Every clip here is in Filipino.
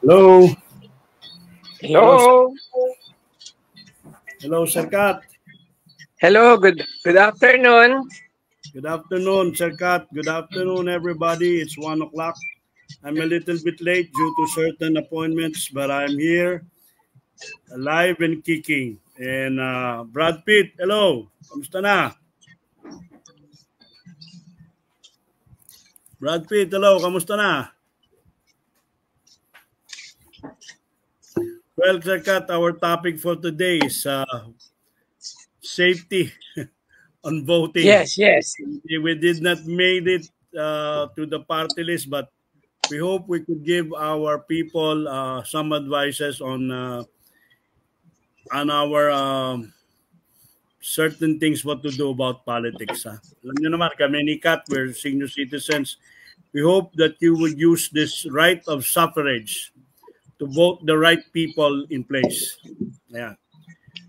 Hello. Hello. Hello, Sir Kat. Hello, good afternoon. Good afternoon, Sir Kat. Good afternoon, everybody. It's 1 o'clock. I'm a little bit late due to certain appointments, but I'm here, alive and kicking. And Brad Pitt, hello. Kamusta na? Brad Pitt, hello. Kamusta na? Well, Sir Kat, our topic for today is safety on voting. Yes. We did not made it to the party list, but we hope we could give our people some advices on our certain things what to do about politics. Alam niyo naman, kami ni Kat, we're senior citizens. We hope that you would use this right of suffrage to vote the right people in place. Yeah.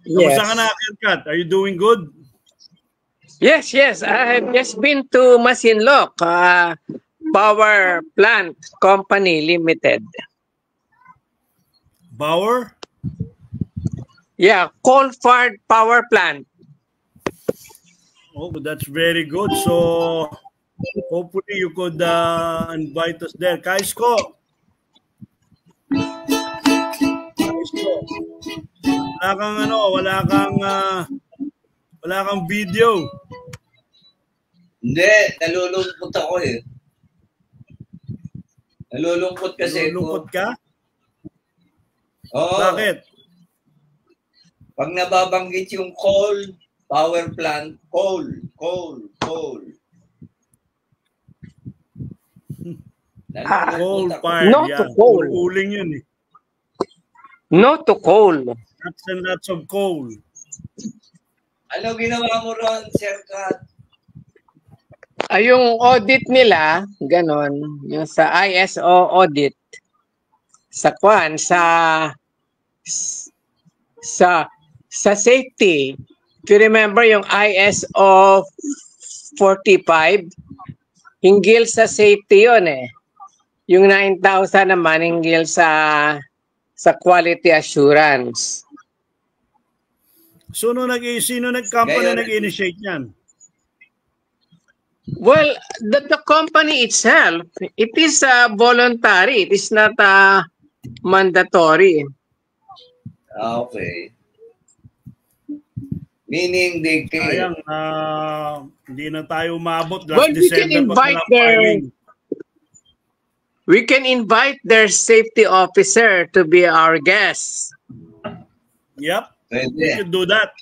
Kamusta ka na, Kat? Are you doing good? Yes. I've just been to Masinloc, Power Plant Company Limited. Bauer? Yeah, coal-fired power plant. Oh, that's very good. So, hopefully you could invite us there. Kaisko. Wala kang video. Hindi, nalulungkot ako eh. Nalulungkot kasi Nalulungkot ka? Oo. Bakit? Pag nababanggit yung coal, power plant, coal. Coal fire. No to coal. Uling yun eh. No to coal. Lots and lots of coal. Ano ginawa mo ron, Sir Kat? Yung audit nila, ganon, yung sa ISO audit, sa safety. If you remember yung ISO 45, hinggil sa safety yun eh. Yung 9,000 naman hinggil sa quality assurance. So, sino nag-company nag-initiate yan? Well, the company itself, it is voluntary. It is not mandatory. Okay. Meaning they can... Sayang, hindi na tayo umabot. Well, we can invite their safety officer to be our guest. Yep. We should do that.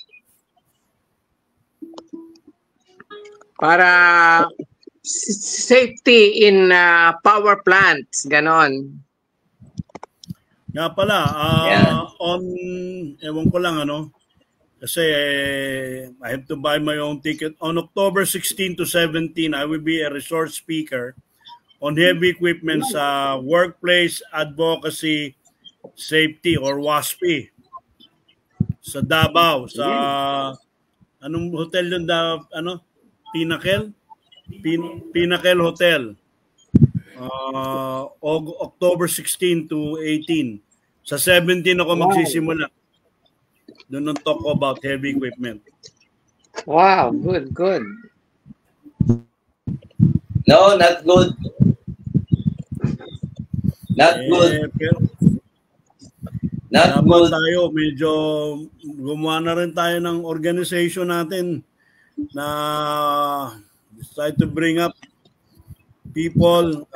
Para safety in power plants, ganon. Nga pala, ewan ko lang kasi I have to buy my own ticket. On October 16 to 17, I will be a resource speaker on heavy equipment sa Workplace Advocacy Safety or WASPI sa Davao, sa anong hotel yun, Pinnacle Hotel. October 16 to 18. Sa 17 ako magsisimula. Doon ang talk about heavy equipment. Wow, good. No, not good. Not good. Not good. Tayo, medyo gumawa na rin tayo ng organization natin na try to bring up people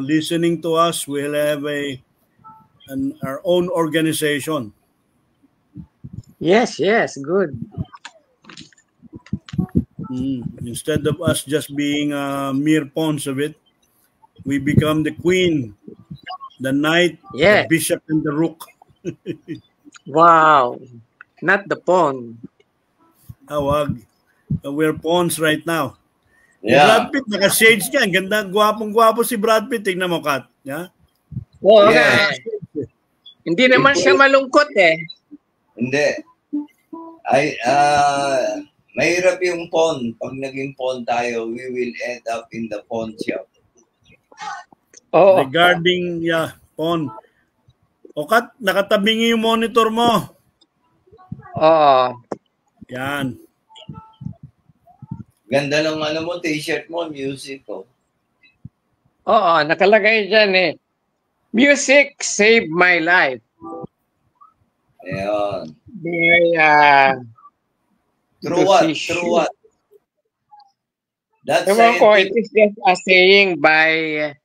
listening to us. We'll have our own organization. Yes, good. Instead of us just being mere pawns of it, we become the queen, the knight, the bishop, and the rook. Wow, not the pawn. Wag. We're pawns right now. Yeah. Brad Pitt, naka-shades ka. Ganda, gwapong-gwapo si Brad Pitt. Tignan mo, Kat. Yeah? Oo, hindi naman siya malungkot eh. Hindi. Mahirap yung pawn. Pag naging pawn tayo, we will end up in the pawn shop. Oo. Regarding, Pon. O Kat, nakatabingi yung monitor mo. Oo. Yan. Ganda ng mo, t-shirt mo, music ko. Oo, nakalagay dyan eh. Music saved my life. Ayan. True what? That's Ewan ko, it is just a saying by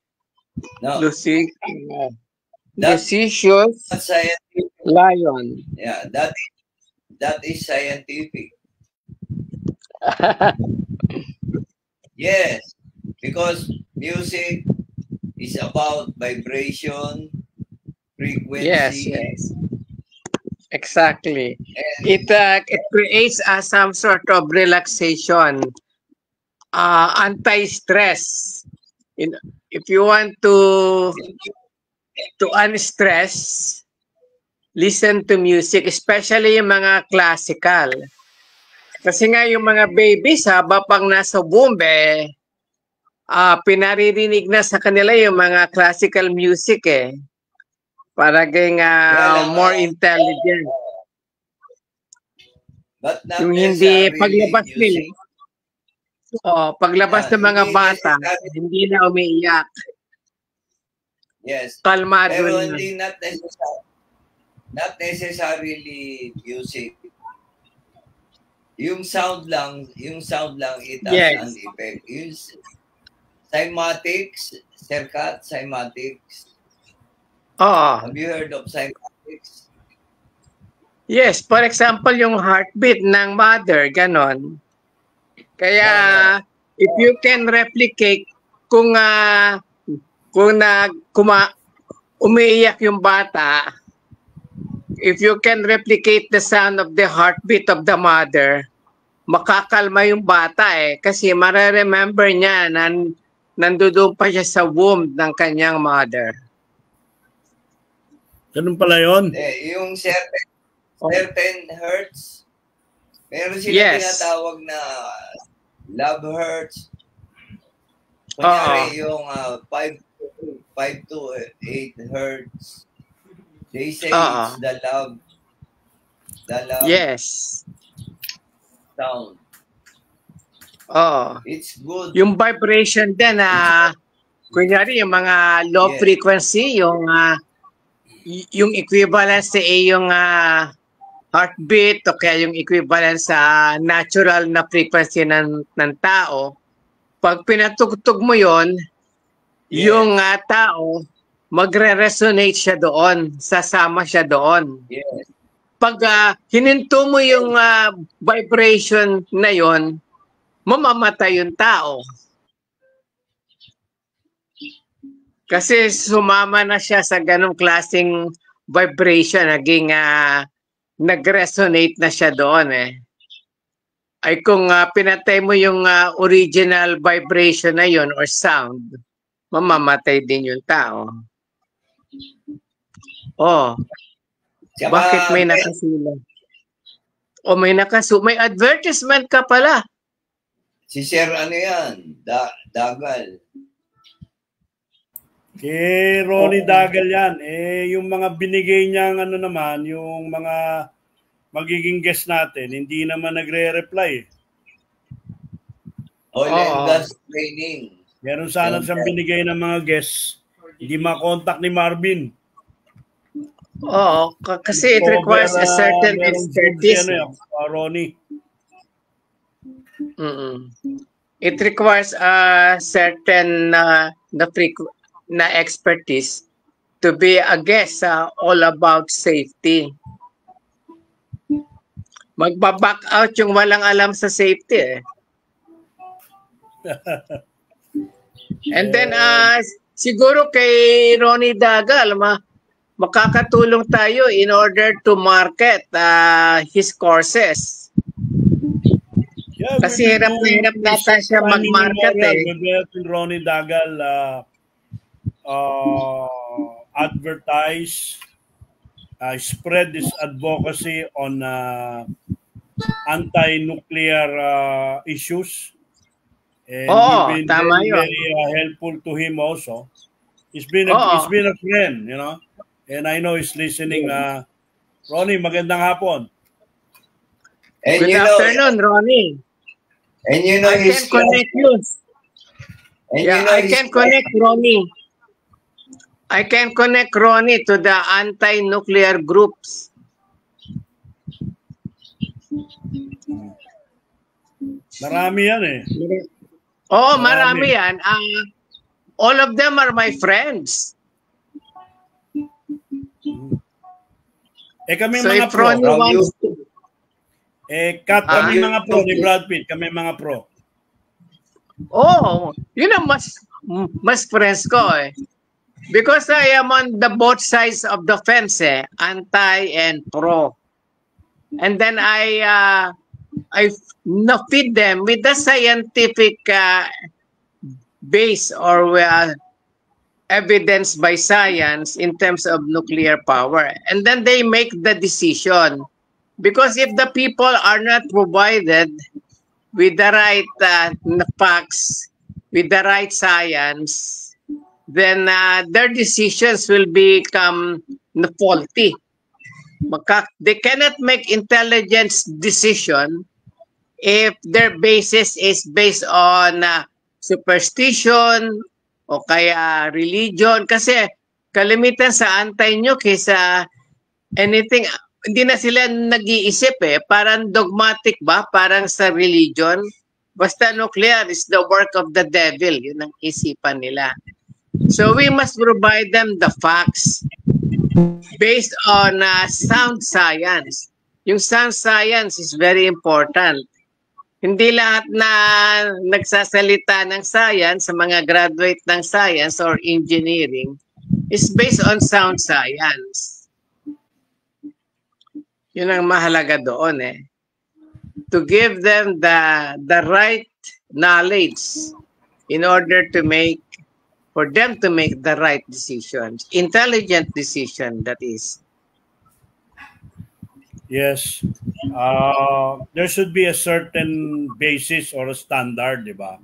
Lucius Lyon. Yeah, that is scientific. Yes, because music is about vibration, frequency. Yes. Exactly. It creates some sort of relaxation, anti-stress. If you want to unstress, listen to music, especially yung mga classical. Kasi nga yung mga babies, pang nasa womb, pinaririnig na sa kanila yung mga classical music para gawing more intelligent. But not yung hindi paglabas nila. Paglabas ng mga bata, hindi na umiiyak. Yes. Kalmado. Pero hindi not necessarily music. Yung sound lang it has an effect. Yung cymatics, Sirkat, cymatics. Have you heard of cymatics? Yes, for example, yung heartbeat ng mother, ganon. Kaya, if you can replicate kung umiiyak yung bata, if you can replicate the sound of the heartbeat of the mother, makakalma yung bata kasi mareremember niya na nandoon pa siya sa womb ng kanyang mother. Ganun pala yun? Yung certain hertz, meron sila tinatawag na love hertz. Kunyari yung 5 to 8 hertz. They say it's the love sound. It's good. Yung vibration din kunyari yung mga low frequency, yung equivalent sa yung heartbeat o kaya yung equivalent sa natural na frequency ng tao, pag pinatugtog mo yon, yung tao magre-resonate siya doon, sasama siya doon. Yes. Pag hininto mo yung vibration na yon, mamamatay yung tao. Kasi sumama na siya sa ganong klaseng vibration, naging nag-resonate na siya doon Ay kung pinatay mo yung original vibration na yon or sound, mamamatay din yung tao. Bakit may nakasulat? May advertisement ka pala. Si Sir yan? Dagal. Ronnie Dagal yan. Yung mga binigay niyang naman, yung mga magiging guest natin, hindi naman nagre-reply. Oil and gas training. Meron sana siyang binigay ng mga guests. Hindi makontak ni Marvin. Kasi it requires a certain expertise. Ronnie. It requires a certain na expertise to be a guest all about safety. Magbaback out yung walang alam sa safety And then siguro kay Ronnie Dagal makakatulong tayo in order to market his courses. Kasi hirap nata siya mag-market Ronnie Dagal advertise, spread this advocacy on anti-nuclear issues. And we've been very helpful to him also. He's been a friend, you know. And I know he's listening. Ronnie, magandang hapon. And Good afternoon, Ronnie. And you know, I can connect you. I can connect Ronnie. I can connect Ronnie to the anti-nuclear groups. Marami yan eh. Oh, marami yan. All of them are my friends. Kami so mga pro. Kat, kami mga pro ni Brad Pitt. Kami mga pro. Oh, yun ang mas friends ko eh. Because I am on the both sides of the fence anti and pro. And then I feed them with the scientific base or evidence by science in terms of nuclear power. And then they make the decision. Because if the people are not provided with the right facts, with the right science, then their decisions will become faulty. They cannot make intelligence decision if their basis is based on superstition o kaya religion. Kasi kalimitan sa anti-nuke sa anything, hindi na sila nag-iisip Parang dogmatic ba? Parang sa religion. Basta nuclear is the work of the devil. Yun ang isipan nila. So we must provide them the facts based on sound science. Yung sound science is very important. Hindi lahat na nagsasalita ng science, sa mga graduate ng science or engineering, is based on sound science. Yun ang mahalaga doon To give them the right knowledge in order to for them to make the right decisions, intelligent decision, that is. Yes. There should be a certain basis or a standard, di ba?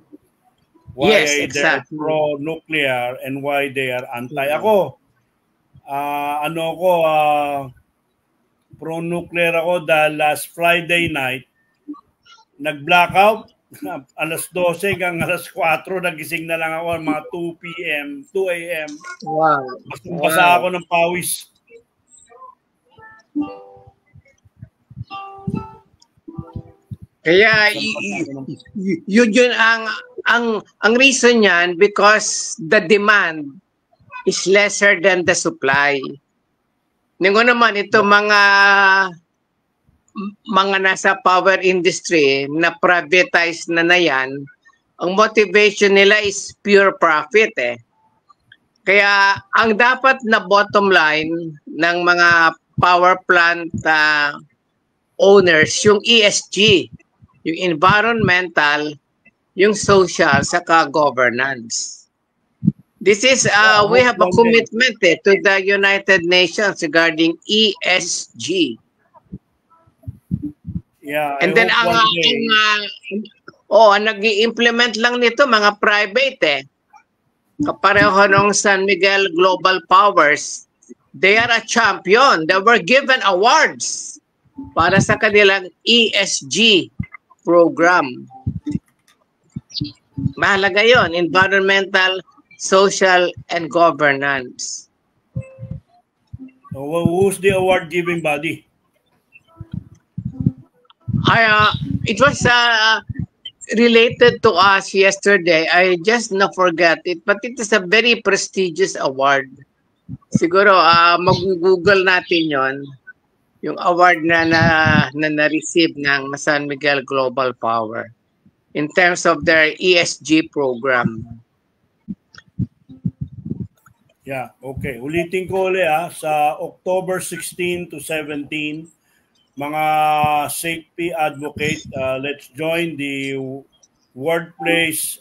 Why yes, exactly. They're pro-nuclear and why they are anti. Ako, pro-nuclear ako dahil last Friday night, nag-blackout. Alas 12 hanggang alas 4, nagising na lang ako mga 2 p.m., 2 a.m. Wow. Basa ako ng pawis. Kaya yun ang reason niyan because the demand is lesser than the supply. Ningo naman ito mga nasa power industry na privatize na yan, ang motivation nila is pure profit Kaya ang dapat na bottom line ng mga power plant owners, yung ESG, yung environmental, yung social, saka governance. This is, we have a commitment to the United Nations regarding ESG. Yeah, and then ang nag-i-implement lang nito mga private Kapareho ng San Miguel Global Powers. They are a champion. They were given awards para sa kanilang ESG program. Mahalaga 'yon, environmental, social, and governance. Who's the award giving body? It was related to us yesterday. I just forgot it, but it is a very prestigious award. Siguro mag-google natin yon, yung award na na-receive ng San Miguel Global Power in terms of their ESG program. Yeah, okay. Ulitin ko ulit sa October 16 to 17, mga safety advocate, let's join the Workplace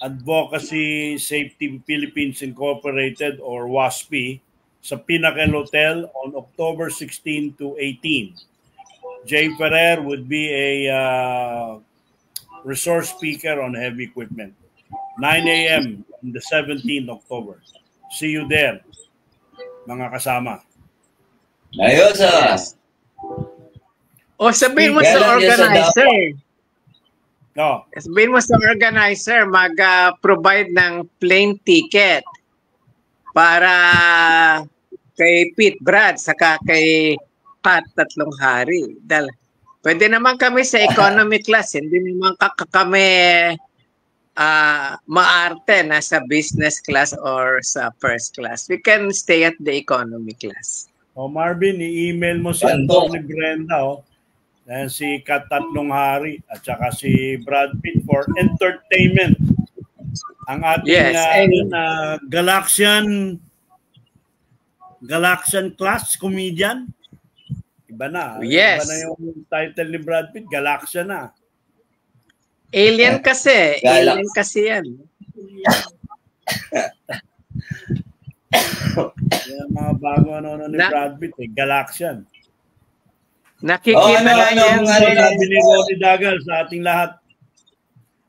Advocacy Safety Philippines Incorporated or WASPI sa Pinnacle Hotel on October 16 to 18. Jay Ferrer would be a resource speaker on heavy equipment. 9 a.m. on the 17th October. See you there, mga kasama. Ayos, Yes. O sabihin mo sa organizer. No. Sabihin mo sa organizer, mag-provide ng plane ticket para kay Pete Brad saka kay Pat Tatlong Hari. Pwede naman kami sa economy class, hindi naman kami maarte na sa business class or sa first class. We can stay at the economy class. O Marvin, i-email mo si Anthony Brenda, and si Kat Tatlong Hari at saka si Brad Pitt for entertainment. Ang ating Galaxian class comedian. Iba na. Yes. Iba na yung title ni Brad Pitt, Galaxian na. Alien kasi. Alien kasi yan. Yan mga bago ni Brad Pitt, Galaxian. Nakikita na yan. Sabi ni Ronnie Dagal sa ating lahat.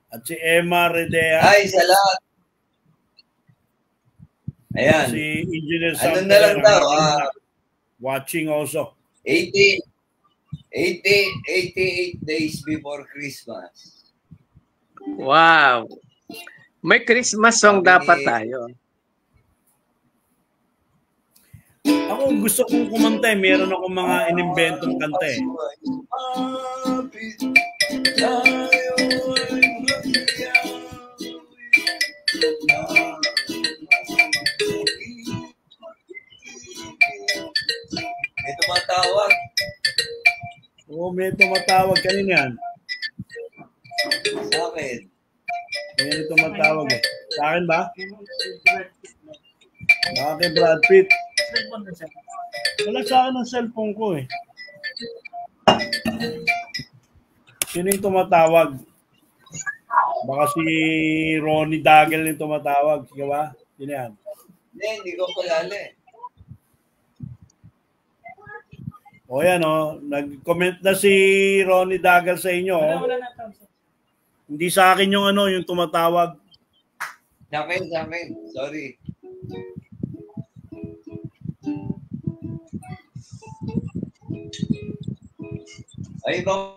At si Emma Redea. Ay, sa lahat. Ayan. Si Engineer Ano Sam na lang daw? Watching also. 88 days before Christmas. Wow. May Christmas song dapat tayo. Ako gusto kong kumanta eh. Meron akong mga inimbentong kanta eh. May tumatawag. Oo, may tumatawag. Kanina yan. Sa akin. May tumatawag eh. Sa akin ba? Baka kay Brad Pitt. Wala sa akin ang cellphone ko eh. Sino yung tumatawag? Baka si Ronnie Dagal yung tumatawag. Sige ba? Sino yan? Hindi ko kilala eh. O yan o. Nag-comment na si Ronnie Dagal sa inyo. Hindi sa akin yung yung tumatawag. Sa akin. Sorry. Ay, bang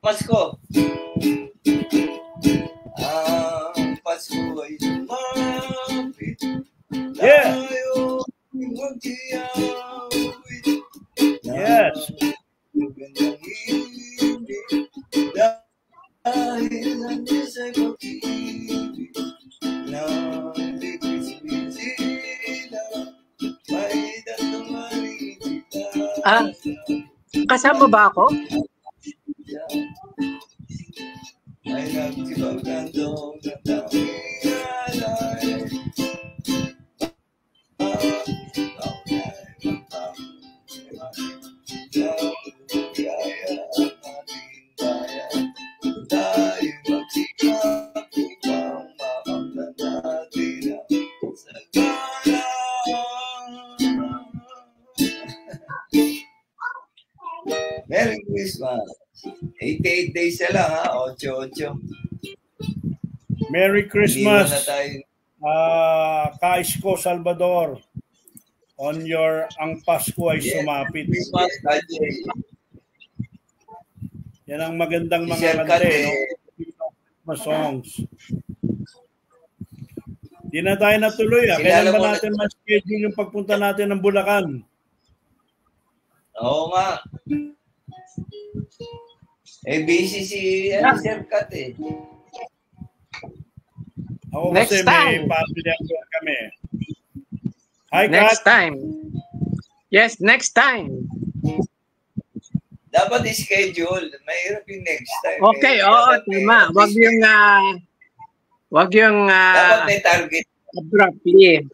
Pasko. Pasko ay sumapit. Yeah. Tayo magkiyawit. Yes. Magandang ibig. Dahil ang Diyos ay pag-ibig. Na hindi bisbisila. May datong marikita. Kasama ba ako? Ay nagkibagandong katangialay. Tayo magsikap upang makamtan natin ang sagana. Merry Christmas. 88 days na lang ha, 8-8. Merry Christmas. Hindi na tayo. Kaisko Salvador. On your ang Pasko ay sumapit. Christmas, Yan ang magandang mga kanta no? Christmas songs. Di na tayo natuloy. Kailan ba natin ma-schedule yung pagpunta natin ng Bulacan? Oo nga. Busy si Sir Kat eh. Ako Next kasi time. may family kami. Hi, Next Kat. time. Yes, next time. Dapat i-schedule. Mahirap yung next time. Okay, oo, tama. Wag yung dapat may target. abruptly.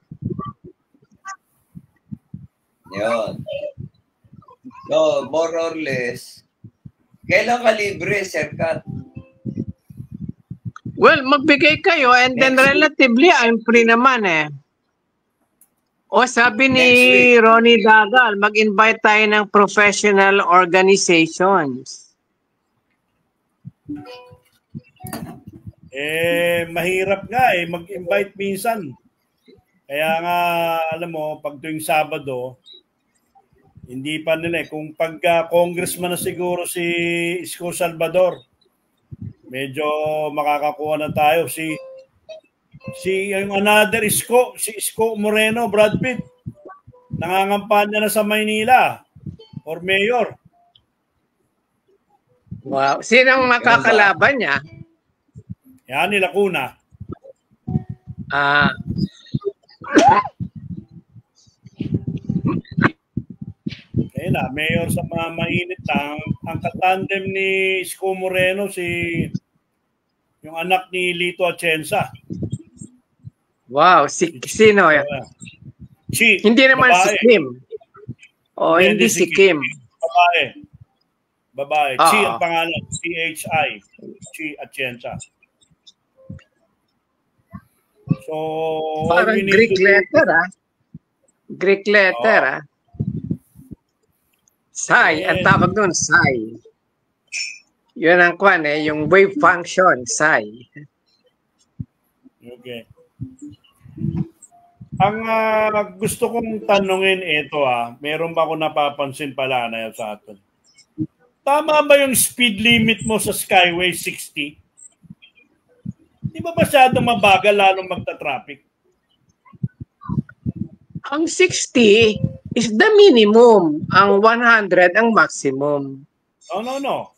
Yun. So, more or less, kailan ka libre, Sir Kat? Well, magbigay kayo and then Next relatively, I'm free naman eh. O sabi ni Next week. Ronnie Dagal, mag-invite tayo ng professional organizations. Mahirap nga mag-invite minsan. Kaya nga, alam mo, pag tuwing Sabado, hindi pa nila kung pagka-congressman na siguro si Isko Salvador, medyo makakakuha na tayo. Si yung another Isko, si Isko Moreno, Brad Pitt, nangangampanya na sa Maynila or mayor. Wow. Sinong makakalaban niya? Yan, nila Kuna. Kaya na, mayor sa mga mainit lang. Ang katandem ni Isko Moreno, yung anak ni Lito Atienza. Wow, sino yan? Hindi naman babae. Si Kim. Hindi si Kim. Babae. Chi ang pangalan. C-H-I. Chi Atienza. So, parang Greek letter, Greek letter, Psi, ang tawag doon, psi. Yun ang kwan yung wave function, psi. Okay. Ang gusto kong tanungin ito, meron ba ako napapansin pala na sa atin? Tama ba yung speed limit mo sa Skyway 60? Di ba masyadong mabagal lalong magta-traffic? Ang 60 is the minimum. Ang 100 ang maximum. No.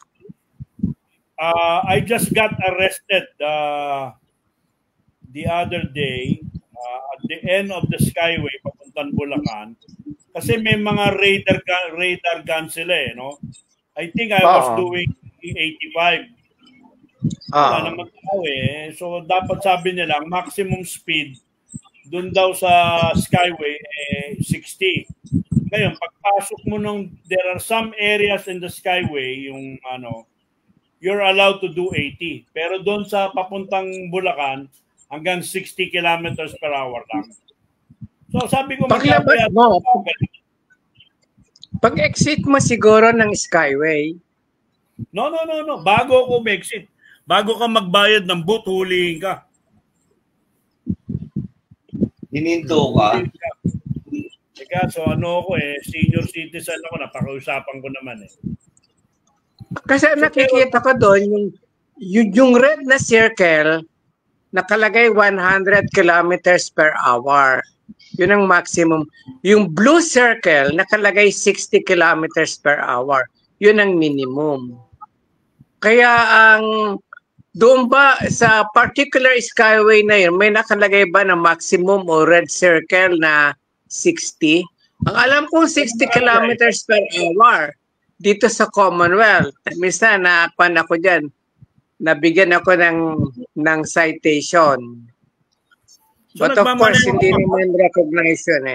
I just got arrested the other day at the end of the Skyway papuntang Bulacan kasi may mga radar gun sila no? I think I was doing 85. Wala naman tao So, dapat sabi nila, maximum speed dun daw sa Skyway 60. Ngayon, pagpasok mo there are some areas in the Skyway, yung you're allowed to do 80. Pero doon sa papuntang Bulacan, hanggang 60 kilometers per hour lang. So, sabi ko, paglabas mo, pag-exit mo siguro ng Skyway. No. Bago ako mag-exit. Bago ka magbayad ng boot, hulihin ka. Hininto ka? Teka, so ako senior citizen ako, napakiusapan ko naman Kasi so, nakikita ko doon, yung red na circle, nakalagay 100 kilometers per hour. Yun ang maximum. Yung blue circle, nakalagay 60 kilometers per hour. Yun ang minimum. Kaya ang doon ba sa particular Skyway na yun, may nakalagay ba na maximum o red circle na 60? Ang alam ko 60 kilometers per hour dito sa Commonwealth. Minsan napan ako dyan, nabigyan ako ng citation. So, but of course, hindi naman recognition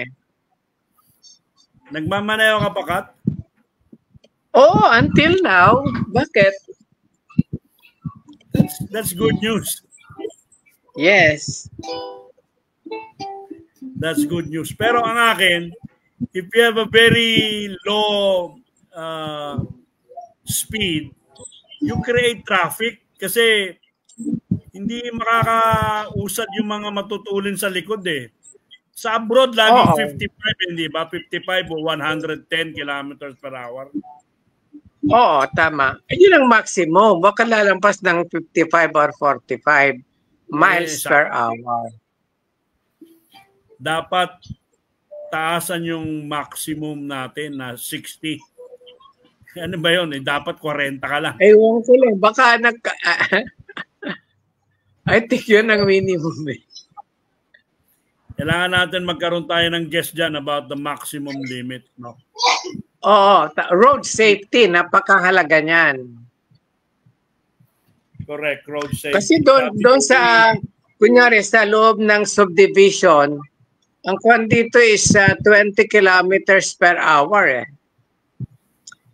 Nagmamanayaw ka pa, Kat? Oo, until now. Bakit? That's good news. Yes. That's good news. Pero ang akin, if you have a very low speed, you create traffic kasi hindi makakausad yung mga matutulin sa likod Sa abroad, laging 55, hindi ba? 55 o 110 kilometers per hour. Oo, tama. Yun ang maximum. Baka lalampas ng 55 or 45 miles per hour. Dapat taasan yung maximum natin na 60. Ano ba yun? Dapat 40 ka lang. Ewan ko lang. Baka I think yun ang minimum Kailangan natin magkaroon tayo ng guest dyan about the maximum limit. No? Oo, road safety, napakahalaga niyan. Correct, road safety. Kasi doon sa, kunyari, sa loob ng subdivision, ang kwan dito is 20 kilometers per hour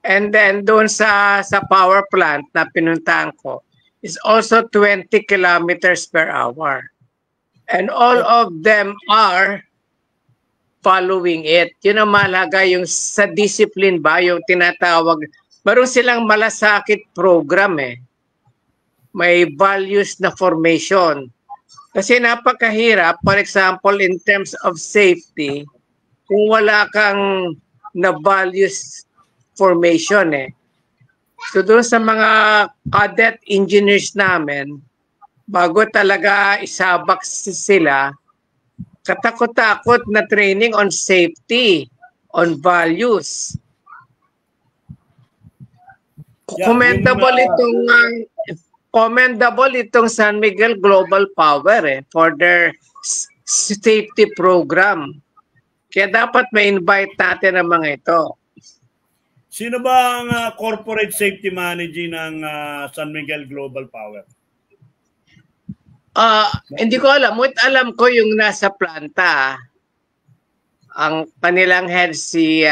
And then doon sa power plant na pinuntahan ko, is also 20 kilometers per hour. And all of them are following it. Yun ang mahalaga yung sa discipline ba, yung tinatawag. Meron silang malasakit program may values na formation. Kasi napakahirap, for example, in terms of safety, kung wala kang na values formation eh. So doon sa mga cadet engineers namin, bago talaga isabak sila, katakot-takot na training on safety, on values. Commendable itong San Miguel Global Power for their safety program. Kaya dapat ma-invite natin ang mga ito. Sino ba ang corporate safety manager ng San Miguel Global Power? Hindi ko alam. Alam ko yung nasa planta. Ang kanilang head si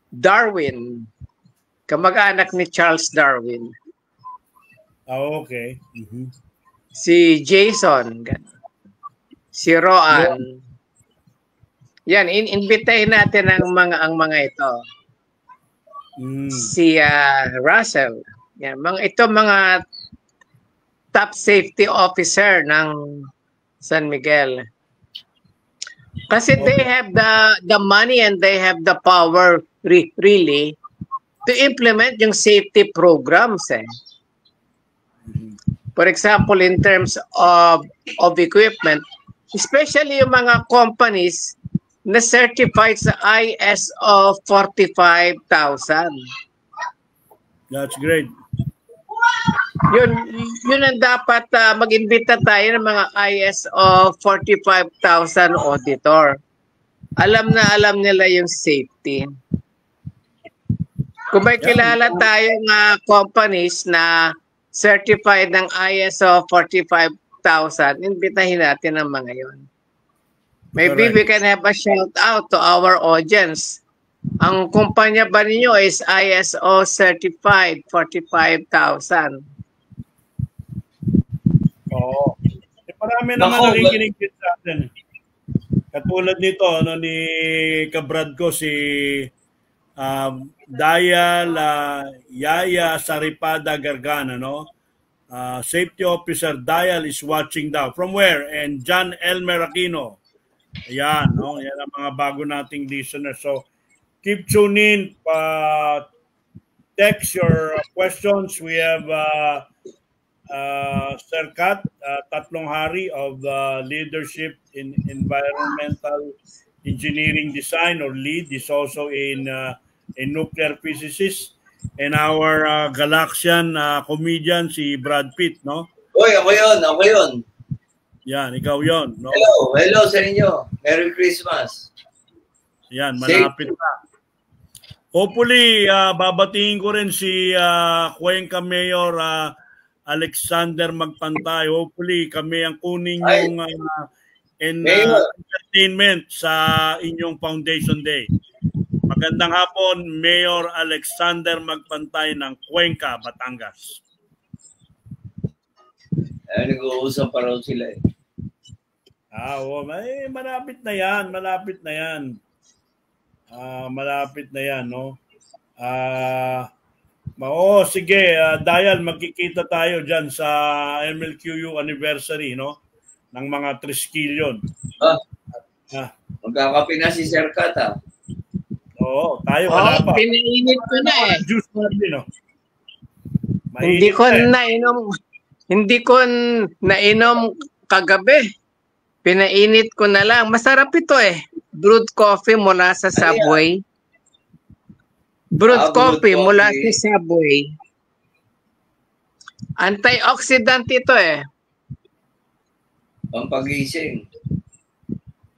Darwin, kamag-anak ni Charles Darwin. Okay. Si Jason, si Roan. Yan, invitahin natin ang mga ito. Si Russell. Yan, mga top safety officer ng San Miguel. Kasi they have the money and they have the power really to implement yung safety programs For example, in terms of equipment, especially yung mga companies na certified sa ISO 45,000. That's great. Yun ang dapat mag-imbita tayo ng mga ISO 45,000 auditor. Alam nila yung safety. Kung may kilala tayong companies na certified ng ISO 45,000, imbitahin natin ang mga yun. Maybe we can have a shout out to our audience. Ang kumpanya ba ninyo is ISO certified 45,000. Oo. Marami naman nakikinig din sa atin. Katulad nito, ni kabrad ko si Dayal Yaya Saripada Gargana, safety officer Dayal is watching daw. From where? And John Elmer Aquino. Ayan, yan ang mga bago nating listeners. So, keep tuning. Text your questions. We have Sir Kat, Tatlong Hari of Leadership in Environmental Engineering Design, or LEED, is also a nuclear physicist. And our Galaxian comedian, si Brad Pitt, Oy, ako yun. Yan, ikaw yun. Hello sa inyo. Merry Christmas. Yan, malapit na. Hopefully, babatiin ko rin si Cuenca Mayor Alexander Magpantay. Hopefully, kami ang kunin yung entertainment sa inyong Foundation Day. Magandang hapon, Mayor Alexander Magpantay ng Cuenca, Batangas. Nag-uusap pa raw sila malapit na yan. Malapit na yan, sige, Dayal, magkikita tayo dyan sa MLQU anniversary, ng mga Triskelion. Magkakape na si Sir Kat, Oo, tayo wala pa. Pinainit ko na Juice natin, Hindi ko nainom kagabi. Pinainit ko na lang. Masarap ito Brewed coffee mula sa Subway. Brewed coffee mula sa Subway. Antioxidant ito Pampagising.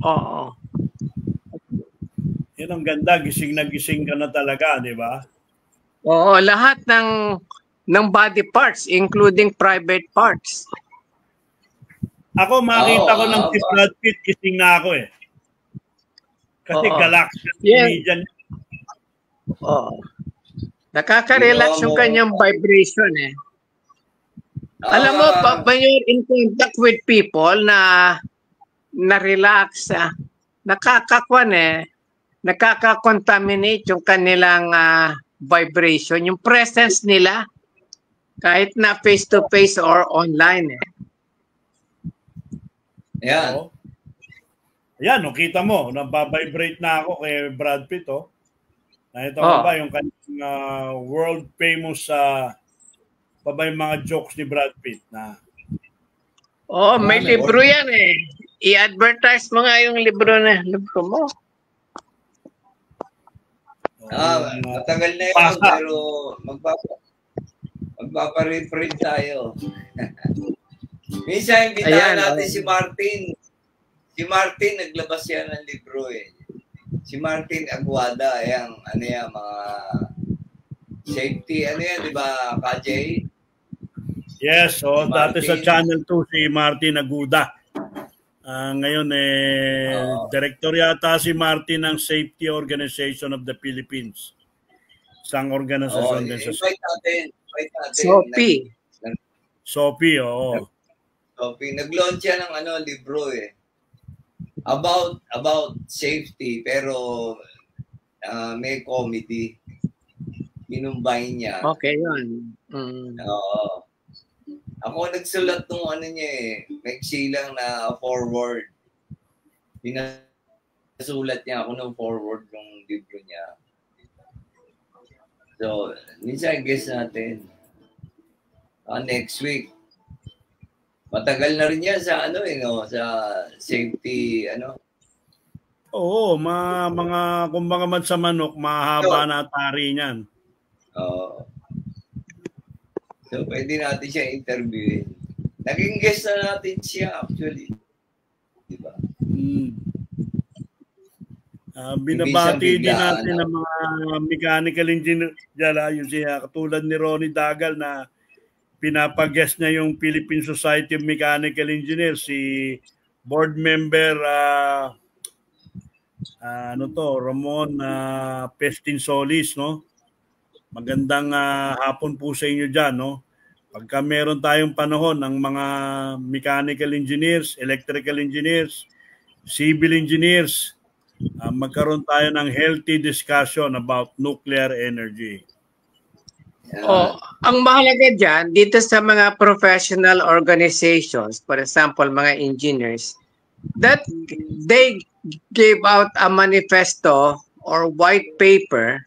Oo. Yan ang ganda. Gising na gising ka na talaga, di ba? Oo, lahat ng body parts, including private parts. Ako, makita ko ng si Brad Pitt, gising na ako Kasi Galaxian comedian. Nakaka-relax yung kanyang vibration Alam mo, when you're in contact with people na relax, nakakakwan nakaka-contaminate yung kanilang vibration, yung presence nila, kahit na face-to-face or online. Yan. Oo. Ayan, no, kita mo, nababibrate na ako kay Brad Pitt, oh. Nakita mo ba yung kanyang world famous pa ba yung mga jokes ni Brad Pitt na? May libro yan eh. I-advertise mo nga yung libro mo. Matagal na yun, pero magpapareprint tayo. Minsan, imbitahan natin si Martin. Si Martin, naglabas yan ng libro eh. Si Martin Aguada, mga safety, di ba, KJ? Yes, dati sa Channel 2 si Martin Aguda. Ngayon director yata si Martin ng Safety Organization of the Philippines. Isang organisasyon din sa invite natin. SOPI, oo. SOPI. Nag-launch yan ng libro eh. About safety, pero may comedy. Inumbay niya. Okay, yun. Oo. Ako nagsulat nung niya eh. Maiksi lang na forward. Pinasulat niya ako ng forward ng libro niya. So, minsan guess natin. Next week. Matagal na rin yan sa sa safety, Oo, mga kumbaga man sa manok, mahaba na tari niyan. Oo. So, pwede natin siya interviewin. Naging guest na natin siya actually. Diba? Binabati din natin ng mga mechanical engineer dyan, yung siya, katulad ni Ronnie Dagal na pinapag-guest niya yung Philippine Society of Mechanical Engineers, si board member Ramon Pestin Solis, no? Magandang hapon po sa inyo dyan, no? Pagka meron tayong panahon ng mga mechanical engineers, electrical engineers, civil engineers, magkaroon tayo ng healthy discussion about nuclear energy. Ang mahalaga dyan, dito sa mga professional organizations, for example, mga engineers, that they gave out a manifesto or white paper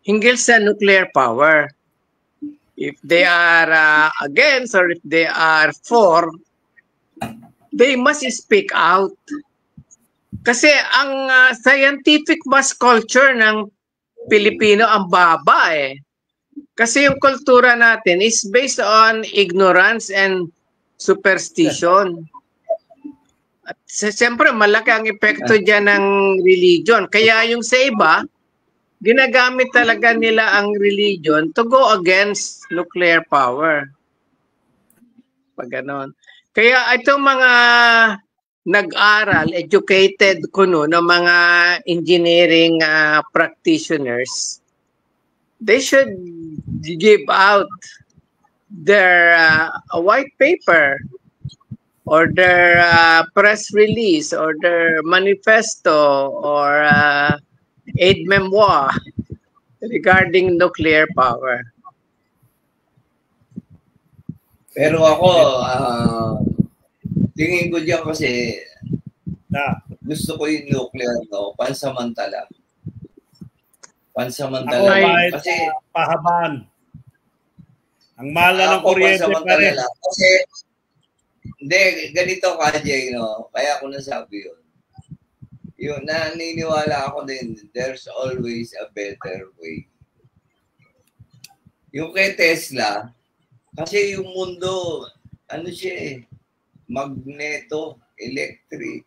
hinggil sa nuclear power. If they are against or if they are for, they must speak out. Kasi ang scientific mass culture ng Pilipino ang baba eh. Kasi yung kultura natin is based on ignorance and superstition. At siyempre, malaki ang epekto dyan ng religion. Kaya yung sa iba, ginagamit talaga nila ang religion to go against nuclear power. Pag ganon. Kaya itong mga nag-aral, educated ng mga engineering practitioners, they should give out their a white paper or their press release or their manifesto or aid memoir regarding nuclear power. Pero ako, tingin ko diyan kasi gusto ko yung nuclear, pansamantala. Pansamantala. Kasi pahabaan. Ang mahal ng kuryente pa rin. Kasi, hindi, ganito KJ, kaya ako nasabi yun. Yung naniniwala ako din, there's always a better way. Yung kay Tesla, kasi yung mundo, siya magneto, electric.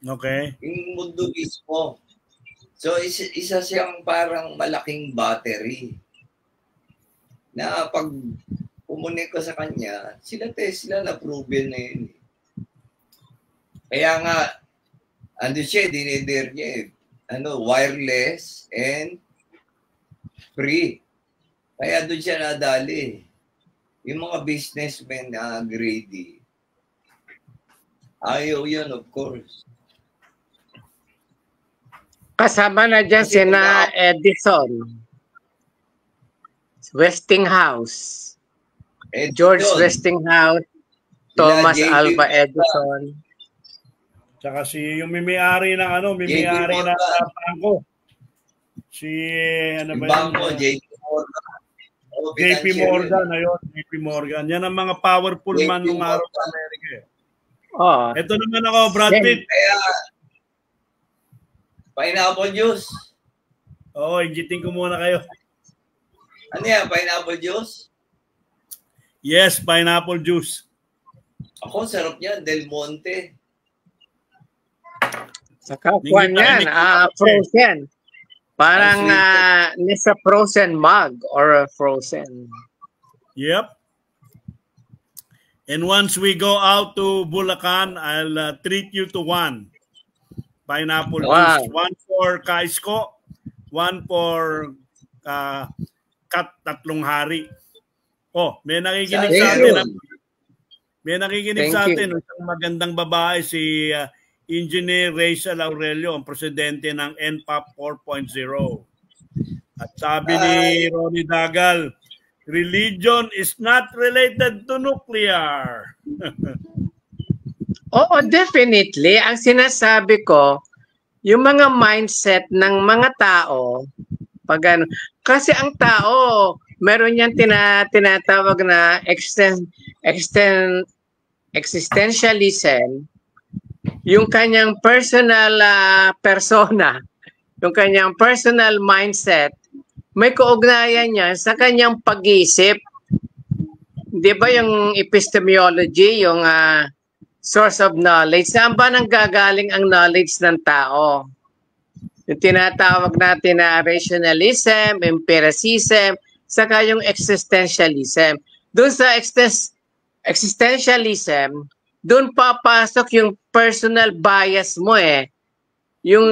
Okay. Yung mundo mismo. So, isa siyang parang malaking battery na pag kumunik ko sa kanya, sila Tesla na-proven na yun. Kaya nga, dinidir niya wireless and free. Kaya doon siya nadali. Yung mga businessmen na greedy, ayaw yun, of course. Kasama na dyan Kasi sina Edison, Westinghouse, George Westinghouse, Thomas Alva Edison. Tsaka yung may-ari ng may-ari ng bangko. Si ano ba bangko, yun? JP Morgan, ayun, JP Morgan. Yan ang mga powerful man ng araw sa Amerika. Oh. Ito naman ako, Brad Pitt. Kaya, pineapple juice. Oo, ingitin ko muna kayo. Ano yan, pineapple juice? Yes, pineapple juice. Ako, sarap yan, Del Monte. Saka kuwan yan, frozen. Parang nasa frozen mug or frozen. Yep. And once we go out to Bulacan, I'll treat you to one pineapple juice. One for Kaisko, one for Tatlong Hari. Oh, may nakikinig sa atin. May nakikinig sa atin. Isang magandang babae, si Engineer Rachel Aurelio, ang presidente ng NPAP 4.0. At sabi ni Ronnie Dagal, religion is not related to nuclear. Oo, definitely. Ang sinasabi ko, yung mga mindset ng mga tao, kasi ang tao, meron yan tinatawag na existentialism, yung kanyang personal persona, yung kanyang personal mindset, may kaugnayan niya sa kanyang pag-iisip. Di ba yung epistemology, yung source of knowledge, saan ba nanggagaling ang knowledge ng tao? Yung tinatawag natin na rationalism, empiricism, saka yung existentialism. Doon sa existentialism, doon papasok yung personal bias mo yung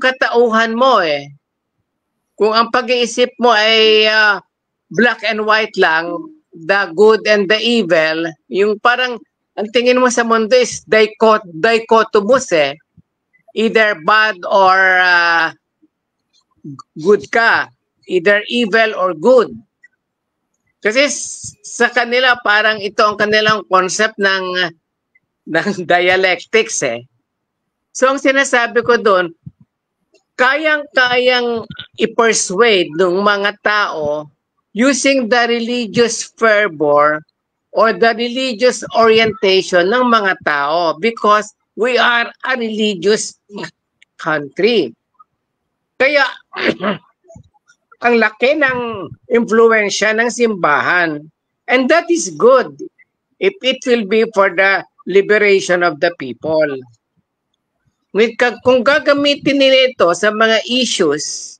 katauhan mo Kung ang pag-iisip mo ay black and white lang, the good and the evil, yung parang ang tingin mo sa mundo is dichotomous either bad or good ka, either evil or good. Kasi sa kanila parang ito ang kanilang concept ng dialectics So ang sinasabi ko doon, kayang-kayang i-persuade ng mga tao using the religious fervor or the religious orientation ng mga tao because we are a religious country. Kaya ang laki ng impluwensya ng simbahan. And that is good if it will be for the liberation of the people. Kung gagamitin nila ito sa mga issues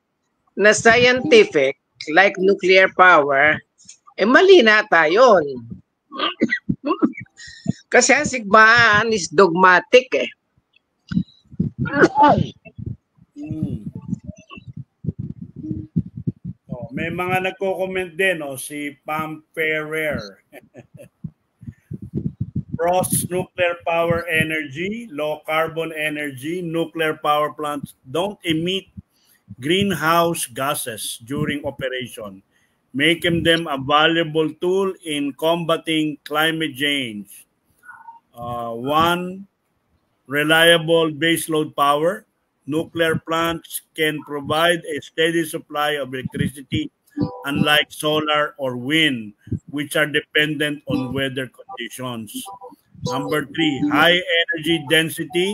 na scientific, like nuclear power, mali na tayo. Kasi ang sigmaan is dogmatic May mga nagko-comment din, si Pam Ferrer. Pros, nuclear power energy, low carbon energy, nuclear power plants don't emit greenhouse gases during operation, making them a valuable tool in combating climate change. One, reliable baseload power. Nuclear plants can provide a steady supply of electricity, unlike solar or wind, which are dependent on weather conditions. Number 3, high energy density.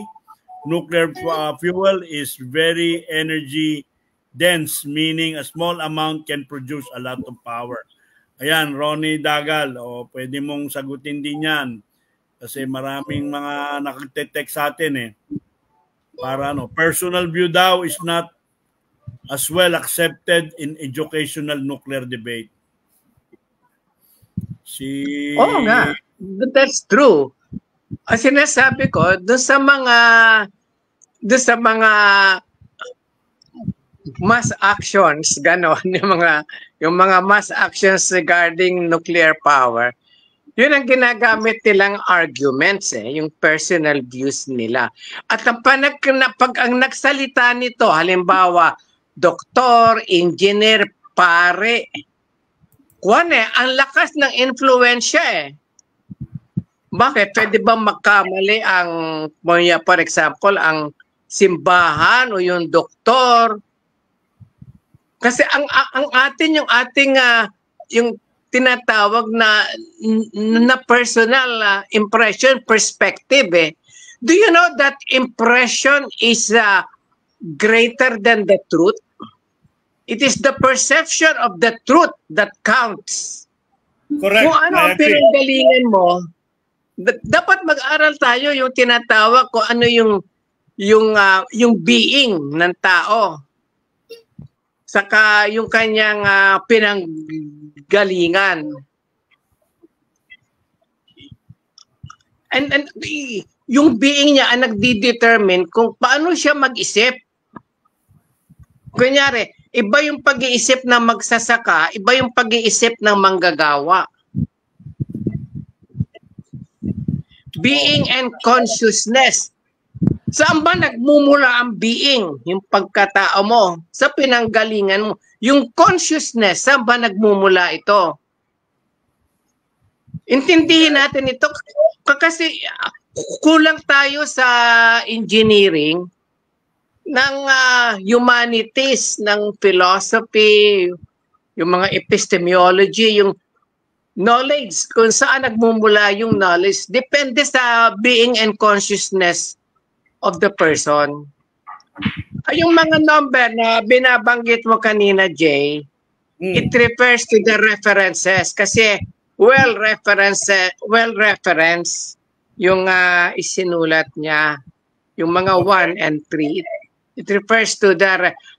Nuclear fuel is very energy dense, meaning a small amount can produce a lot of power. Ayan, Ronnie Dagal, pwede mong sagutin din yan. Kasi maraming mga nakitetext sa atin Para personal view daw is not as well accepted in educational nuclear debate. Oo nga, that's true. Ang sinasabi ko, doon sa mga mass actions, ganon, yung mga mass actions regarding nuclear power, Yun ang ginagamit nilang arguments, yung personal views nila. At pag ang nagsalita nito, halimbawa, doktor, engineer, pare, ang lakas ng influensya Bakit? Pwede ba magkamali for example, ang simbahan o yung doktor? Kasi yung tinatawag na personal impression, perspective. Do you know that impression is greater than the truth? It is the perception of the truth that counts. Correct. Kung ano ang pinanggalingan mo, dapat mag-aral tayo yung tinatawag kung ano yung being ng tao. Saka yung kanyang pinanggalingan. And yung being niya ang nagdi-determine kung paano siya mag-isip. Kunyari, iba yung pag-iisip ng magsasaka, iba yung pag-iisip ng manggagawa. Being and consciousness. Saan ba nagmumula ang being? Yung pagkatao mo, sa pinanggalingan mo. Yung consciousness, saan ba nagmumula ito? Intindihin natin ito kasi kulang tayo sa engineering ng humanities, ng philosophy, yung mga epistemology, yung knowledge, kung saan nagmumula yung knowledge, depende sa being and consciousness of the person. Yung mga number na binabanggit mo kanina, Jay, it refers to the references kasi well-reference yung isinulat niya, yung mga 1 and 3. It refers to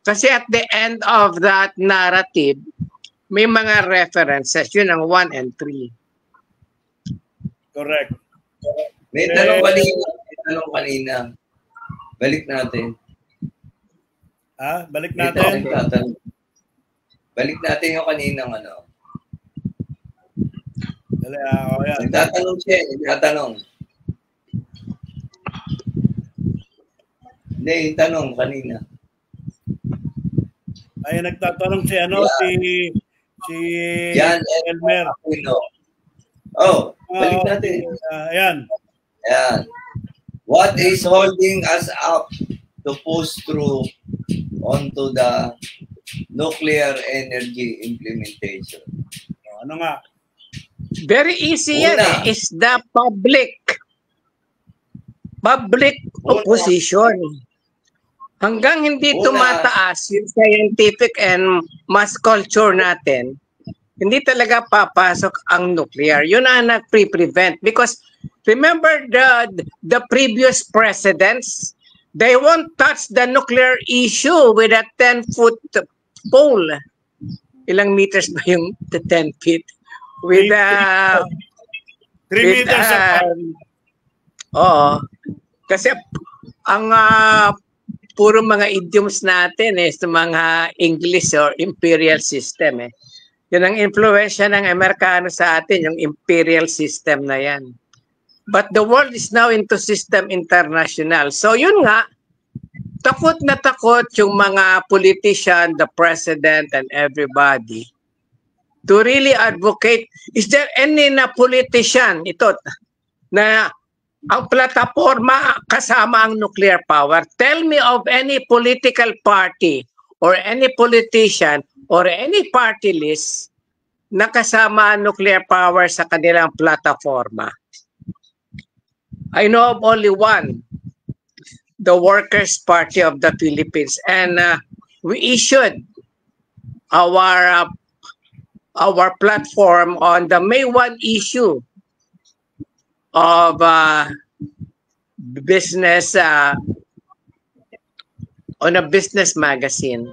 kasi at the end of that narrative, may mga references. Yun ang 1 and 3. Correct. May tanong kanina. Balik natin. Balik natin? Balik natin yung kaninang ano. Dali, yan. Nagtatanong siya, nagtatanong. Hindi, yung tanong kanina. Ay, nagtatanong si si Jan Elmer. Balik natin. Ayan. What is holding us up to push through onto the nuclear energy implementation? Ano nga? Very easy yan. Is the public opposition. Hanggang hindi tumataas yung scientific and mass culture natin, hindi talaga papasok ang nuclear. Yun ang nag-prevent. Because remember the previous presidents, they won't touch the nuclear issue with a 10-foot pole. Ilang meters ba yung 10 feet? With 3 meters apart. Kasi ang puro mga idioms natin sa mga English or imperial system Yun ang influensya ng Amerikano sa atin, yung imperial system na yan. But the world is now into system international. So yun nga, takot na takot yung mga politician, the president and everybody to really advocate. Is there any na politician na ang plataforma kasama ang nuclear power? Tell me of any political party or any politician or any party list na kasama ang nuclear power sa kanilang plataforma. I know of only one, the Workers' Party of the Philippines, and we issued our platform on the May 1 issue of business on a business magazine.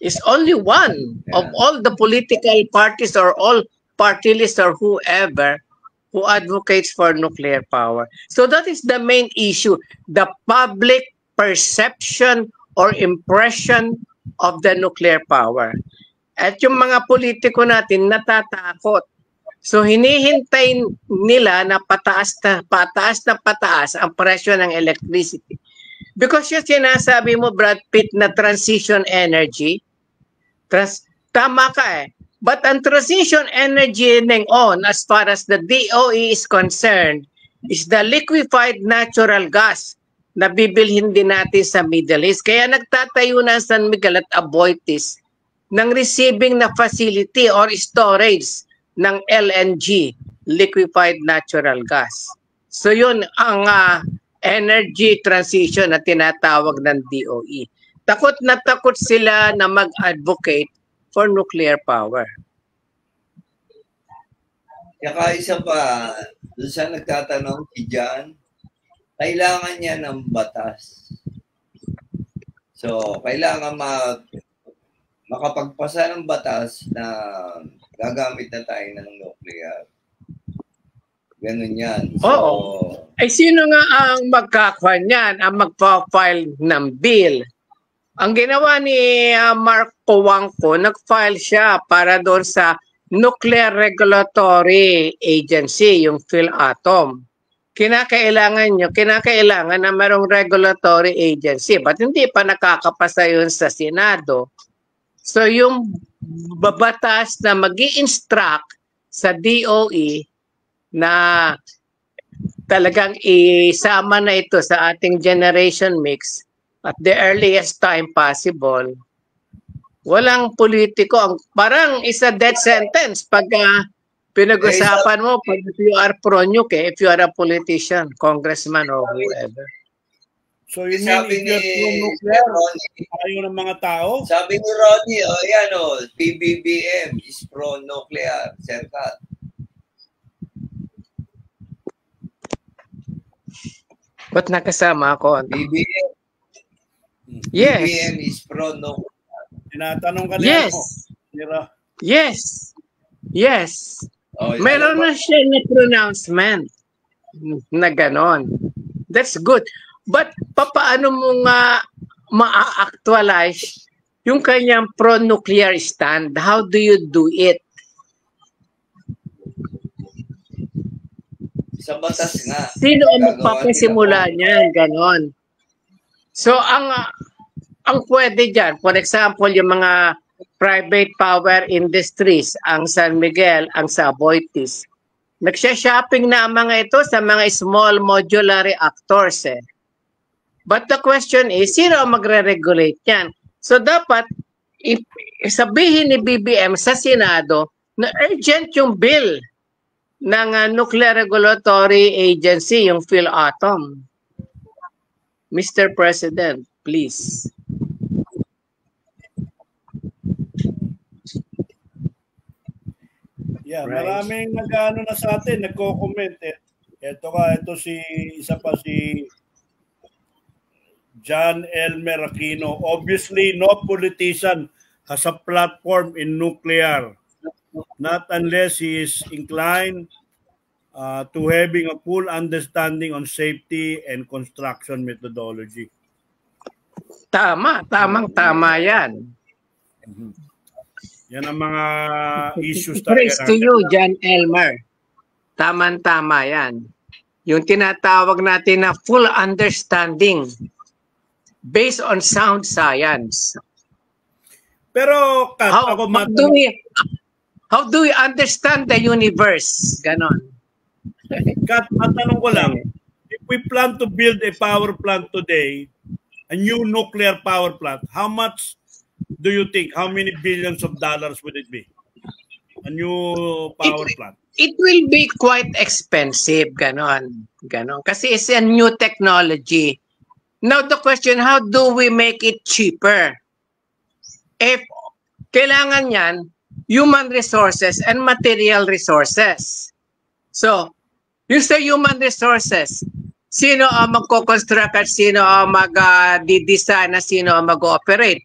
It's only one of all the political parties or all party lists or whoever who advocates for nuclear power. So that is the main issue, the public perception or impression of the nuclear power. At yung mga politiko natin natatakot. So hinihintay nila na pataas ang presyo ng electricity. Because yung sinasabi mo, Brad Pitt, na transition energy, tama ka eh. But ang transition energy on, as far as the DOE is concerned, is the liquefied natural gas na bibilhin din natin sa Middle East. Kaya nagtatayo na San Miguel at Aboitiz ng receiving na facility or storage ng LNG, liquefied natural gas. So yun ang energy transition na tinatawag ng DOE. Takot na takot sila na mag-advocate for nuclear power. Saka isa pa, doon sa nagtatanong si John, kailangan niya ng batas. So, kailangan makapagpasa ng batas na gagamit na tayo ng nuclear. Ganun yan. So, oo. Ay sino nga ang magkakwan yan, ang magpa-file ng bill? Ang ginawa ni Marco Wangco, nag-file siya para doon sa Nuclear Regulatory Agency, yung PhilAtом. Kinakailangan na mayroong regulatory agency. But hindi pa nakakapasa yun sa Senado. So yung babatas na mag-i-instruct sa DOE na talagang isama na ito sa ating generation mix at the earliest time possible, walang politiko. Parang isa death sentence pag pinag-usapan mo pag if you are pro-nuke, if you are a politician, congressman or whoever. So you mean if you're pro-nuclear, ayaw ng mga tao? Sabi ni Ronnie, PBBM is pro-nuclear. Serkat. Ba't nakasama ako? BBM. Yes. BBM is pro-nuclear. Tinatanong ka niya ako. Yes. Yes. Oh, meron na siya na pronouncement na ganon. That's good. But papaano mo nga ma-actualize yung kanyang pro-nuclear stand? How do you do it? Sa batas nga. Sino ang magpapasimula niyan? Ganon. So ang pwede dyan, for example, yung mga private power industries, ang San Miguel, ang sa Aboitiz, nagsha-shopping na ang mga ito sa mga small modular reactors eh. But the question is, sino ang magre-regulate yan? So dapat sabihin ni BBM sa Senado na urgent yung bill ng Nuclear Regulatory Agency, yung PhilAtom. Mr. President, please. Yeah, right. Maraming nag-ano na sa atin, nagko-comment eh. Ito isa pa si John Elmer Aquino. Obviously, no politician has a platform in nuclear, not unless he is inclined to having a full understanding on safety and construction methodology. Tama yan. Yan ang mga issues talaga. Praise to you, John Elmer. Tama yan. Yung tinatawag natin na full understanding based on sound science. Pero Kat, how do we understand the universe? Ganon. Kat, matanong ko lang, if we plan to build a power plant today, a new nuclear power plant, how much do you think, how many billions of dollars would it be? A new power plant. It will be quite expensive, ganon. Kasi it's a new technology. Now the question, how do we make it cheaper? If kailangan yan, human resources and material resources. So, yung sa human resources, sino ang magko-construct at sino ang mag-design at sino ang mag-operate?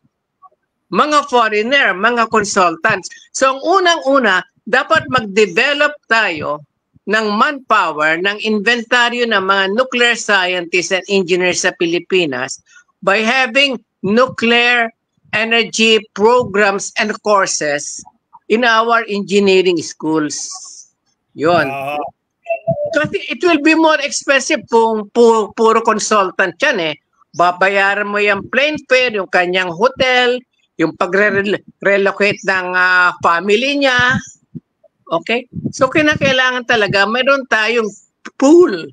Mga foreigner, mga consultants. So, ang unang-una, dapat mag-develop tayo ng manpower, ng inventaryo ng mga nuclear scientists and engineers sa Pilipinas by having nuclear energy programs and courses in our engineering schools. Yun. Kasi it will be more expensive kung puro consultant yan eh. Babayaran mo yung plane fare, yung kanyang hotel, yung pag-relocate ng family niya. Okay? So kinakailangan talaga mayroon tayong pool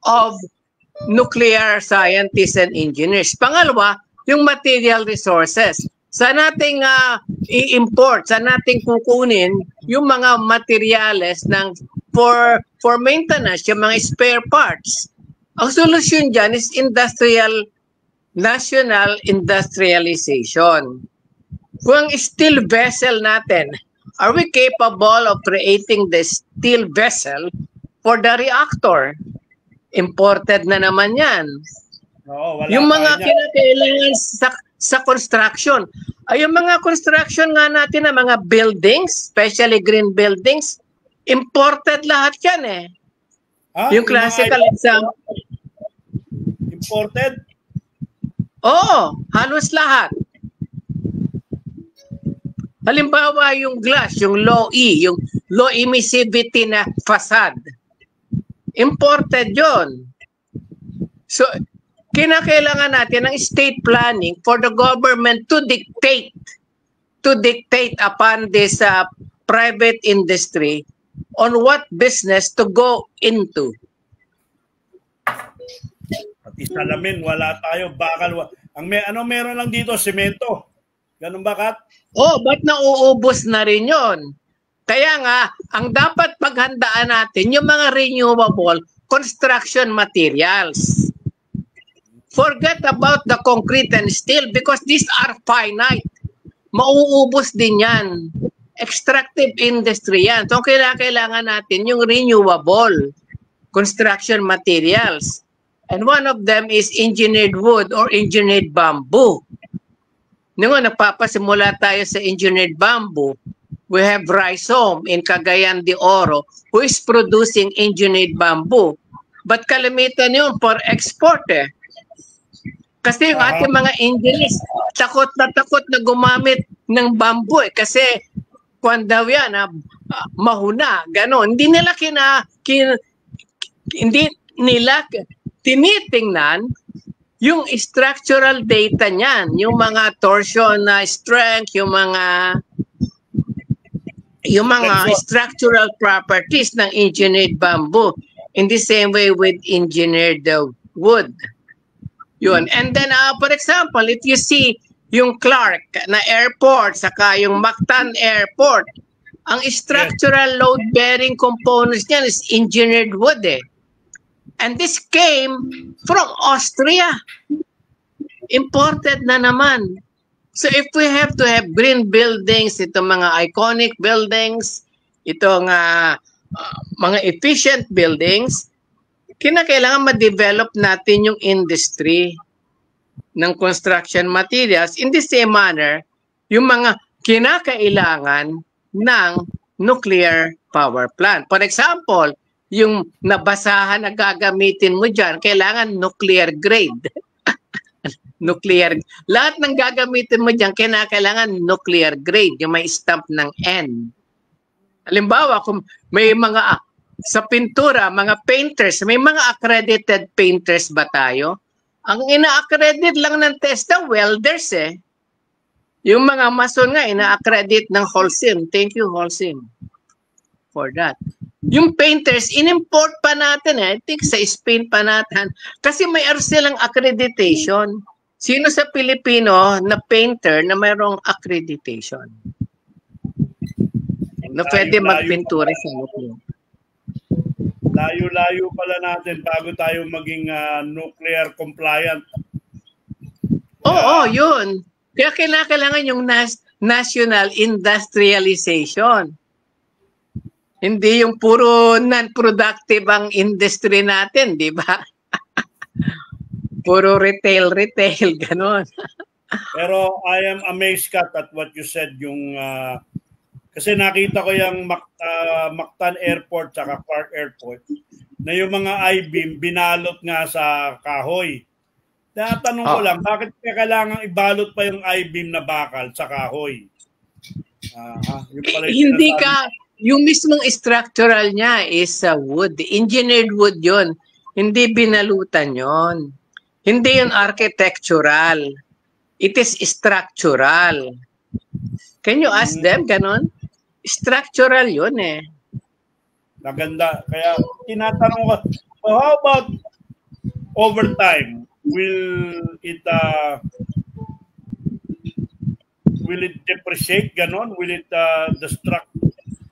of nuclear scientists and engineers. Pangalawa, yung material resources. Sa nating i-import, sa nating kukunin yung mga materyales ng for maintenance, yung mga spare parts. Ang solusyon dyan is national industrialization. Kung steel vessel natin, are we capable of creating the steel vessel for the reactor? Imported na naman yan. Oo, wala yung mga kinakailangan sa construction. Ay, yung mga construction nga natin na mga buildings, especially green buildings, imported lahat yan eh. Yung classical example. Imported? Oo, halos lahat. Halimbawa yung glass, yung low E, yung low emissivity na facade. Imported yon. So, kinakailangan natin ng state planning for the government to dictate upon this private industry on what business to go into. Pati salamin, wala tayo, bakal. Meron lang dito, semento. Ganun ba, Kat? Ba't nauubos na rin yon? Kaya nga, ang dapat paghandaan natin yung mga renewable construction materials. Forget about the concrete and steel because these are finite. Mauubos din yan. Extractive industry yan. So, kailangan natin yung renewable construction materials. And one of them is engineered wood or engineered bamboo. Nung nagpapasimula tayo sa engineered bamboo, we have Rhizome in Cagayan de Oro who is producing engineered bamboo. But kalimitan yun for export eh. Kasi yung ating mga engineers, takot na gumamit ng bamboo eh. Kasi kung daw yan, mahuna, gano'n. Hindi nila tinitingnan yung structural data niyan, yung mga torsion strength, yung mga structural properties ng engineered bamboo. In the same way with engineered wood. Yun. And then, for example, if you see yung Clark na airport, saka yung Mactan Airport, ang structural load-bearing components niyan is engineered wood eh. And this came from Austria. Imported na naman. So if we have to have green buildings, itong mga iconic buildings, itong mga efficient buildings, kinakailangan ma-develop natin yung industry ng construction materials. In the same manner, yung mga kinakailangan ng nuclear power plant. For example, yung nabasahan na gagamitin mo dyan, kailangan nuclear grade. Lahat ng gagamitin mo dyan, kailangan nuclear grade, yung may stamp ng N. Halimbawa, kung may mga sa pintura, mga painters, may mga accredited painters ba tayo? Ang ina-accredit lang ng TESDA, welders eh. Yung mga mason nga, ina-accredit ng Holcim. Thank you, Holcim, for that. Yung painters, in-import pa natin eh. I think sa Spain pa natin. Kasi may silang accreditation. Sino sa Pilipino na painter na mayroong accreditation? Na pwede magpintura sa nuclear. Layo-layo pala natin bago tayo maging nuclear compliant. Oo, yun. Kaya kailangan yung national industrialization. Hindi yung puro non-productive ang industry natin, di ba? Puro retail, gano'n. Pero I am amazed, Kat, at what you said, yung kasi nakita ko yung Mactan Airport at Clark Airport na yung mga I-beam binalot nga sa kahoy. Tatanong ko lang, bakit kailangan ibalot pa yung I-beam na bakal sa kahoy? Yung pala Hindi ka, yung mismong structural niya is wood. Engineered wood yon. Hindi binalutan yon. Hindi yun architectural. It is structural. Can you ask them, ganon? Structural yun eh. Maganda. Kaya tinatanong ko, how about overtime? Will it depreciate, ganon? Will it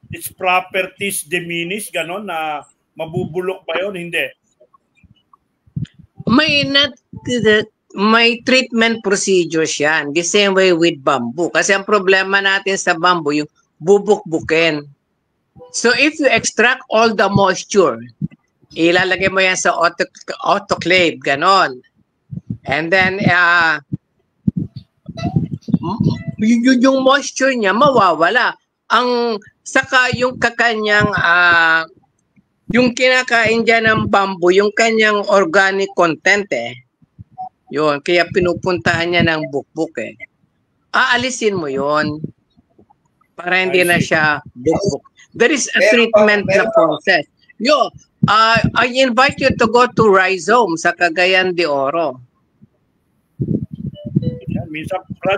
its properties diminish, ganon, na mabubulok ba yun? Hindi. May treatment procedures yan. The same way with bamboo. Kasi ang problema natin sa bamboo, yung bubuk-bukin. So if you extract all the moisture, ilalagay mo yan sa autoclave, ganon. And then, yung moisture niya mawawala. Saka yung kakanyang, yung kinakain dyan ng bamboo, yung kanyang organic content yun, kaya pinupuntahan niya ng bukbuk Aalisin mo yun para hindi na siya bukbuk. There is a treatment na process. I invite you to go to Rhizome sa Cagayan de Oro.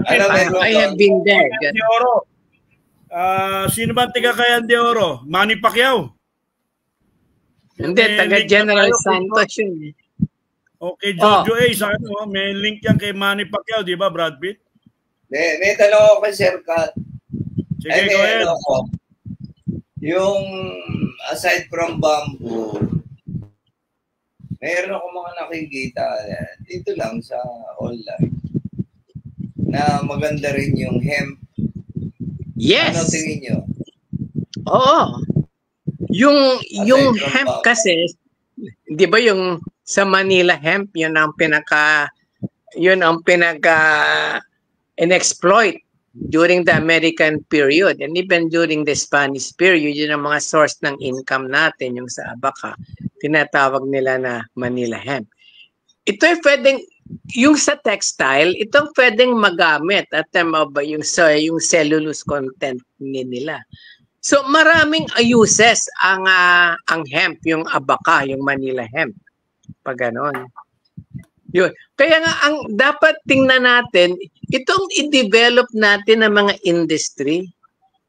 I have been there. De Oro. Sino ba taga Cagayan de Oro? Manny Pacquiao? Hindi, taga General Santos yun. Okay, Jojo A, sa may link yan kay Manny Pacquiao, di ba, Brad Pitt? May tanong ako kay Sir Kat. Sige, go ahead. Yung aside from bamboo, mayroon ako mga nakikita dito lang sa online na maganda rin yung hemp. Yes. Ano tingin nyo? Oo. Yung hemp kasi, di ba yung sa Manila hemp, yun ang pinaka in-exploit during the American period and even during the Spanish period. Yun ang mga source ng income natin, yung sa Abaca. Tinatawag nila na Manila hemp. Ito ay pwedeng, yung sa textile, itong pwedeng magamit at yung cellulose content nila. So maraming uses ang hemp, yung Abaca, yung Manila hemp. Pag ganon. Yun. Kaya nga ang dapat tingnan natin, itong i-develop natin ng mga industry,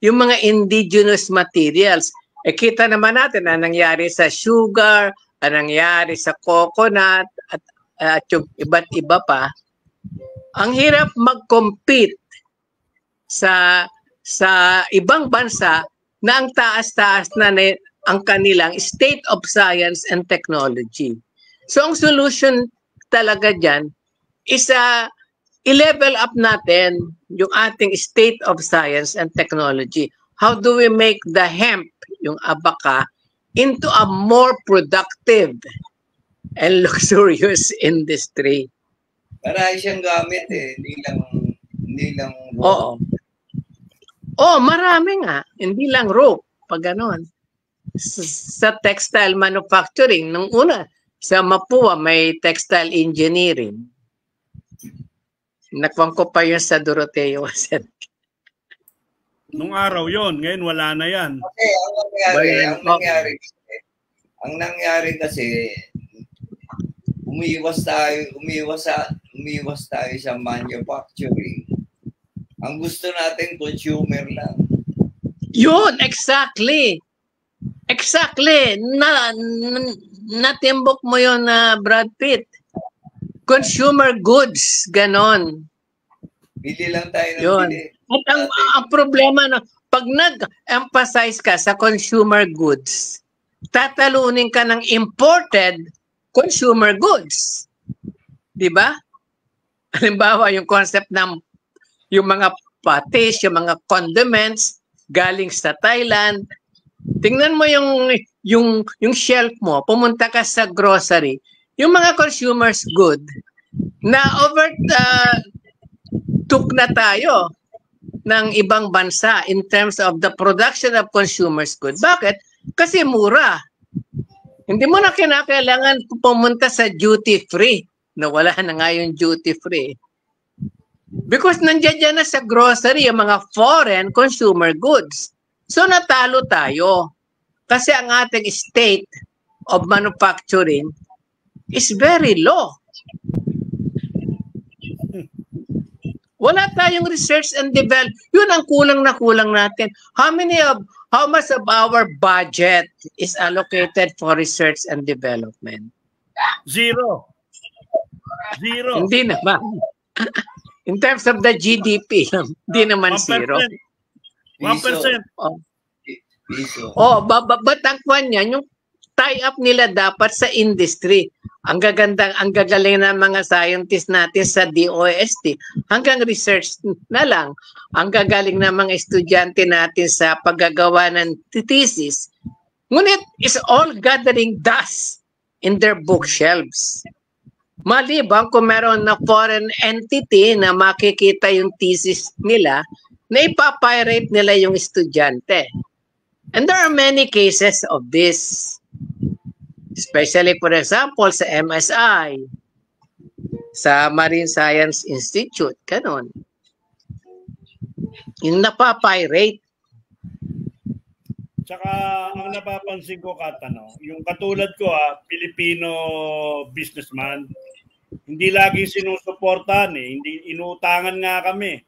yung mga indigenous materials. Kita naman natin ang nangyari sa sugar, ang nangyari sa coconut, at yung iba't iba pa. Ang hirap mag-compete sa ibang bansa na ang taas-taas na ang kanilang state of science and technology. So ang solution talaga dyan is i-level up natin yung ating state of science and technology. How do we make the hemp, yung Abaca, into a more productive and luxurious industry? Marami siyang gamit hindi lang rope. Oo, marami nga. Hindi lang rope, pag ganon. Sa textile manufacturing, nung una, sa Mapua, may textile engineering. Nakuha ko pa yun sa Doroteo. Nung araw yon, ngayon wala na yan. Okay, ang nangyari kasi, umiwas tayo sa manufacturing. Ang gusto natin, consumer lang. Yun, exactly. Exactly. Natimbok mo yun na Brad Pitt. Consumer goods, ganon. Bili lang tayo ng yun. Bili. At ang problema na pag nag-emphasize ka sa consumer goods, tatalunin ka ng imported consumer goods. Di ba? Halimbawa, yung concept ng yung mga patis, yung mga condiments galing sa Thailand. Tingnan mo yung shelf mo, pumunta ka sa grocery, yung mga consumers good na took na tayo ng ibang bansa in terms of the production of consumers good. Bakit? Kasi mura. Hindi mo na kinakailangan pumunta sa duty free Nawala na nga yung duty free. Because nandiyan dyan na sa grocery yung mga foreign consumer goods. So natalo tayo. Kasi ang ating state of manufacturing is very low. Wala tayong research and development. Yun ang kulang na kulang natin. How much of our budget is allocated for research and development? Zero. Hindi naman. In terms of the GDP, hindi naman 1%. zero. 1%. But ang kwan yan, yung tie-up nila dapat sa industry. Ang gagaling ng mga scientists natin sa DOST, hanggang research na lang. Ang gagaling ng mga estudyante natin sa paggagawa ng thesis. Ngunit is all gathering dust in their bookshelves. Maliban kung meron na foreign entity na makikita yung thesis nila, na ipapirate nila yung estudyante. And there are many cases of this. Especially, for example, sa MSI, sa Marine Science Institute, ganon. Yung napapirate. Tsaka, ang napapansin ko, yung katulad ko, Filipino businessman, hindi lagi sinusuportahan Hindi inuutangan nga kami.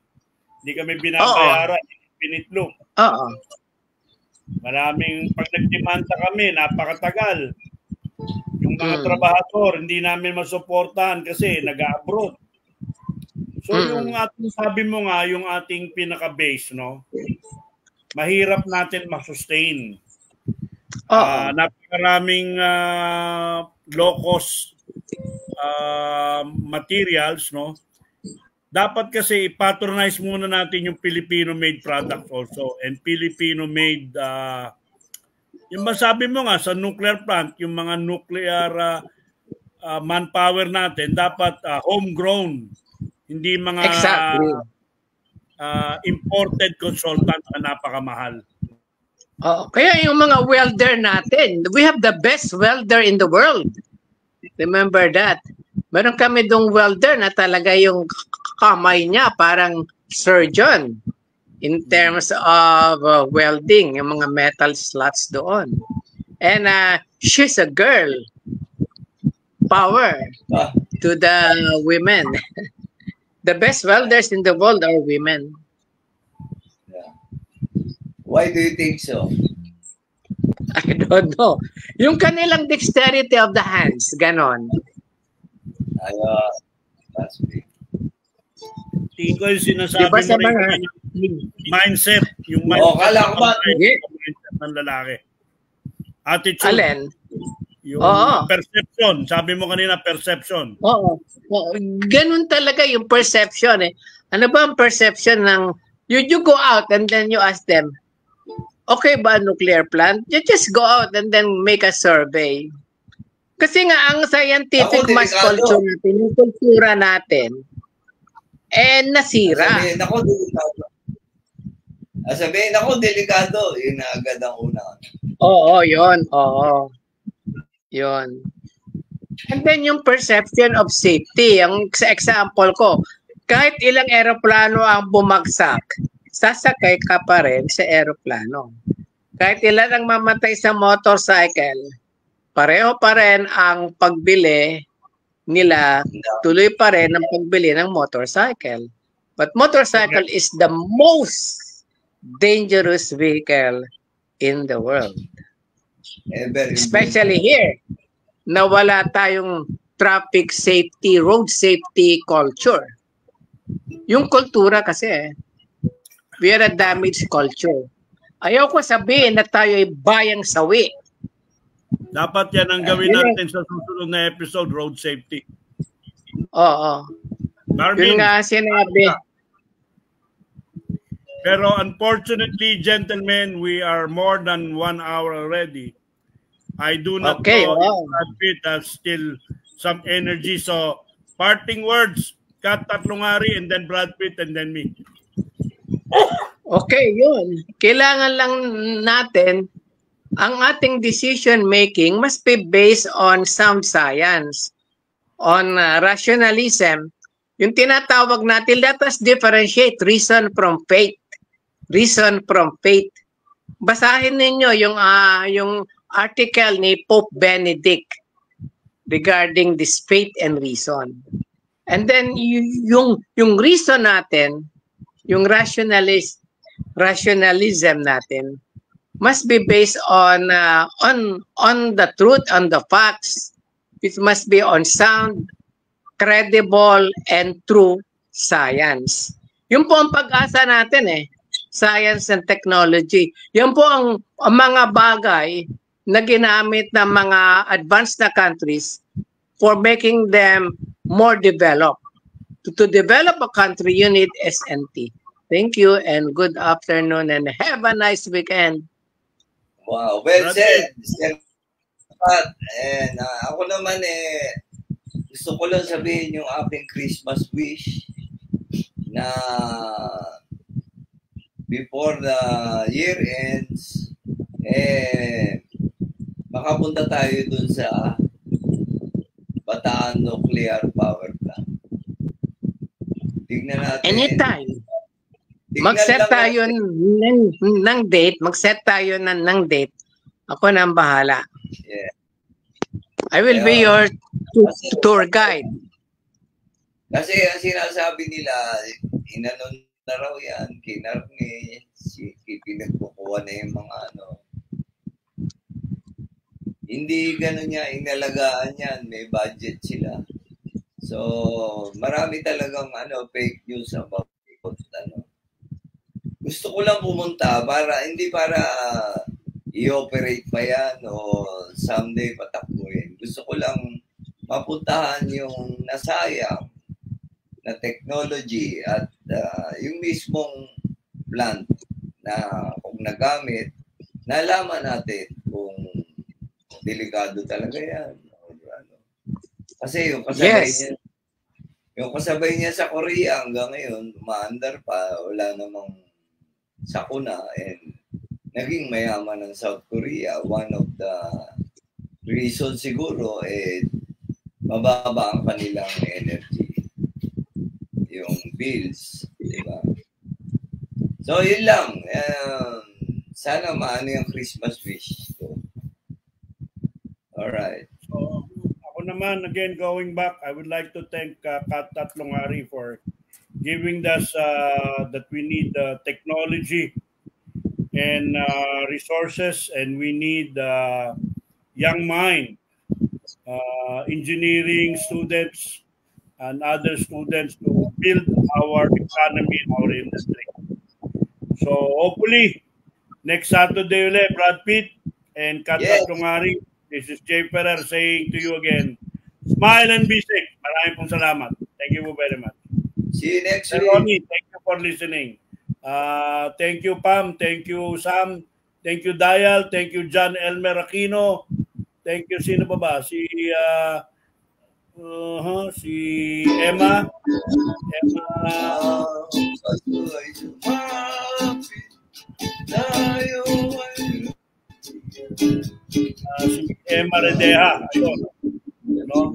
Hindi kami binabayaran, pinitlog. Oo. Maraming pag nagdemanda kami, napakatagal. Yung mga trabahador, hindi namin masuportahan kasi nag-abroad. So yung ating, sabi mo nga, yung ating pinaka-base, no? Mahirap natin ma-sustain. Napakaraming low-cost materials, no? Dapat kasi i-patronize muna natin yung Filipino-made product also and Filipino-made yung masabi mo nga sa nuclear plant, yung mga nuclear manpower natin dapat homegrown, hindi mga imported consultant na napakamahal. Kaya yung mga welder natin, we have the best welder in the world. Remember that. Meron kami dong welder na talaga yung kamay niya parang surgeon in terms of welding, yung mga metal slots doon. And she's a girl. Power to the women. The best welders in the world are women. Yeah. Why do you think so? I don't know. Yung kanilang dexterity of the hands, ganon. That's big. Tingin ko yung sinasabi mo rin mindset. Yung mindset ng lalaki. Attitude. Alin? Yung perception. Sabi mo kanina, perception. Oo. Ganun talaga yung perception eh. Ano ba ang perception ng you go out and then you ask them, okay ba nuclear plant? You just go out and then make a survey. Kasi nga ang scientific mass culture natin, yung kultura natin, nasira. Sabihin ako, delikado. Yun na agad ang una. Oo, yun. Oo. Yun. And then yung perception of safety. Ang sa example ko, kahit ilang eroplano ang bumagsak, sasakay ka pa rin sa eroplano. Kahit ilan ang mamatay sa motorcycle, pareho pa rin ang pagbili nila, tuloy pa rin ang pagbili ng motorcycle. But motorcycle is the most dangerous vehicle in the world. Especially here, na wala tayong traffic safety, road safety culture. Yung kultura kasi, we are a damaged culture. Ayaw ko sabihin na tayo ay bayang sawi. Dapat yan ang gawin natin sa susunod na episode, road safety. Oo. Marvin, yun nga sinabi. Pero unfortunately, gentlemen, we are more than 1 hour already. I do not know if Brad Pitt has still some energy. So, parting words, Kat Tatlongari, and then Brad Pitt, and then me. Okay, yun. Kailangan lang natin ang ating decision making must be based on sound science. on rationalism, yung tinatawag natin, let us differentiate reason from faith. Reason from faith. Basahin ninyo yung article ni Pope Benedict regarding this faith and reason. And then yung reason natin, yung rationalism natin must be based on the truth, on the facts. It must be on sound, credible, and true science. Yun po ang pag-asa natin science and technology. Yan po ang mga bagay na ginamit ng mga advanced na countries for making them more developed. To develop a country, you need SNT. Thank you and good afternoon and have a nice weekend. Wow, well said. And ako naman gusto ko lang sabihin yung aking Christmas wish na before the year ends, makapunta tayo dun sa Bataan Nuclear Power Plant. Tignan natin. Anytime. Mag-set tayo ng date. Mag-set tayo ng date. Ako na ang bahala. Yeah. I will be your tour guide. Kasi ang sinasabi nila, inanon na raw yan, kinarne, pinagkukuha na yung mga hindi ganun niya, inalagaan yan, may budget sila. So, marami talagang fake news about Gusto ko lang pumunta hindi para i-operate pa yan o someday patakbuhin. Gusto ko lang mapuntahan yung nasayang na technology at yung mismong plant na kung nagamit, nalaman natin kung delikado talaga yan. Kasi yung kasabay niya sa Korea hanggang ngayon, umaandar pa, wala namang sakuna, and naging mayaman ng South Korea. One of the reasons siguro, mababa ang kanilang energy. Yung bills, diba? So, yun lang. Sana maano yung Christmas wish ko. Alright. So, ako naman, again, going back, I would like to thank Kat Tatlongari for giving us that we need technology and resources, and we need young mind, engineering students and other students to build our economy, our industry. So hopefully, next Saturday ulit, Brad Pitt and Kat Tatlongari. This is Jay Ferrer saying to you again, smile and be safe. Maraming pong salamat. Thank you very much. See you next week. Ronnie, thank you for listening. Thank you, Pam. Thank you, Sam. Thank you, Dial. Thank you, John Elmer Aquino. Thank you, sino pa ba? Si Emma. Si Emma Redeja. Ayun. No?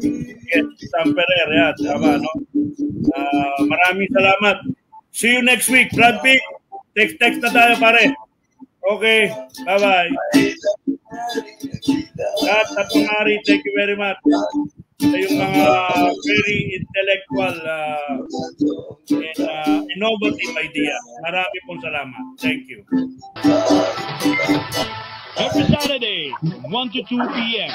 Sam Ferrer, yan. Tama, no? Maraming salamat. See you next week, Brad Pitt. Text na tayo, pare. Okay. Bye-bye. Kat Tatlongari, thank you very much. Sa yung mga very intellectual and innovative idea. Marami pong salamat. Thank you. Every Saturday, 1 to 2 p.m.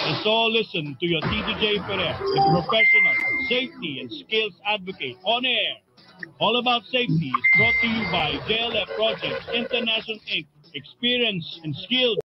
Let's all listen to your TJ Ferrer, the professional safety and skills advocate on air. All About Safety is brought to you by JLF Projects International Inc. Experience and skills.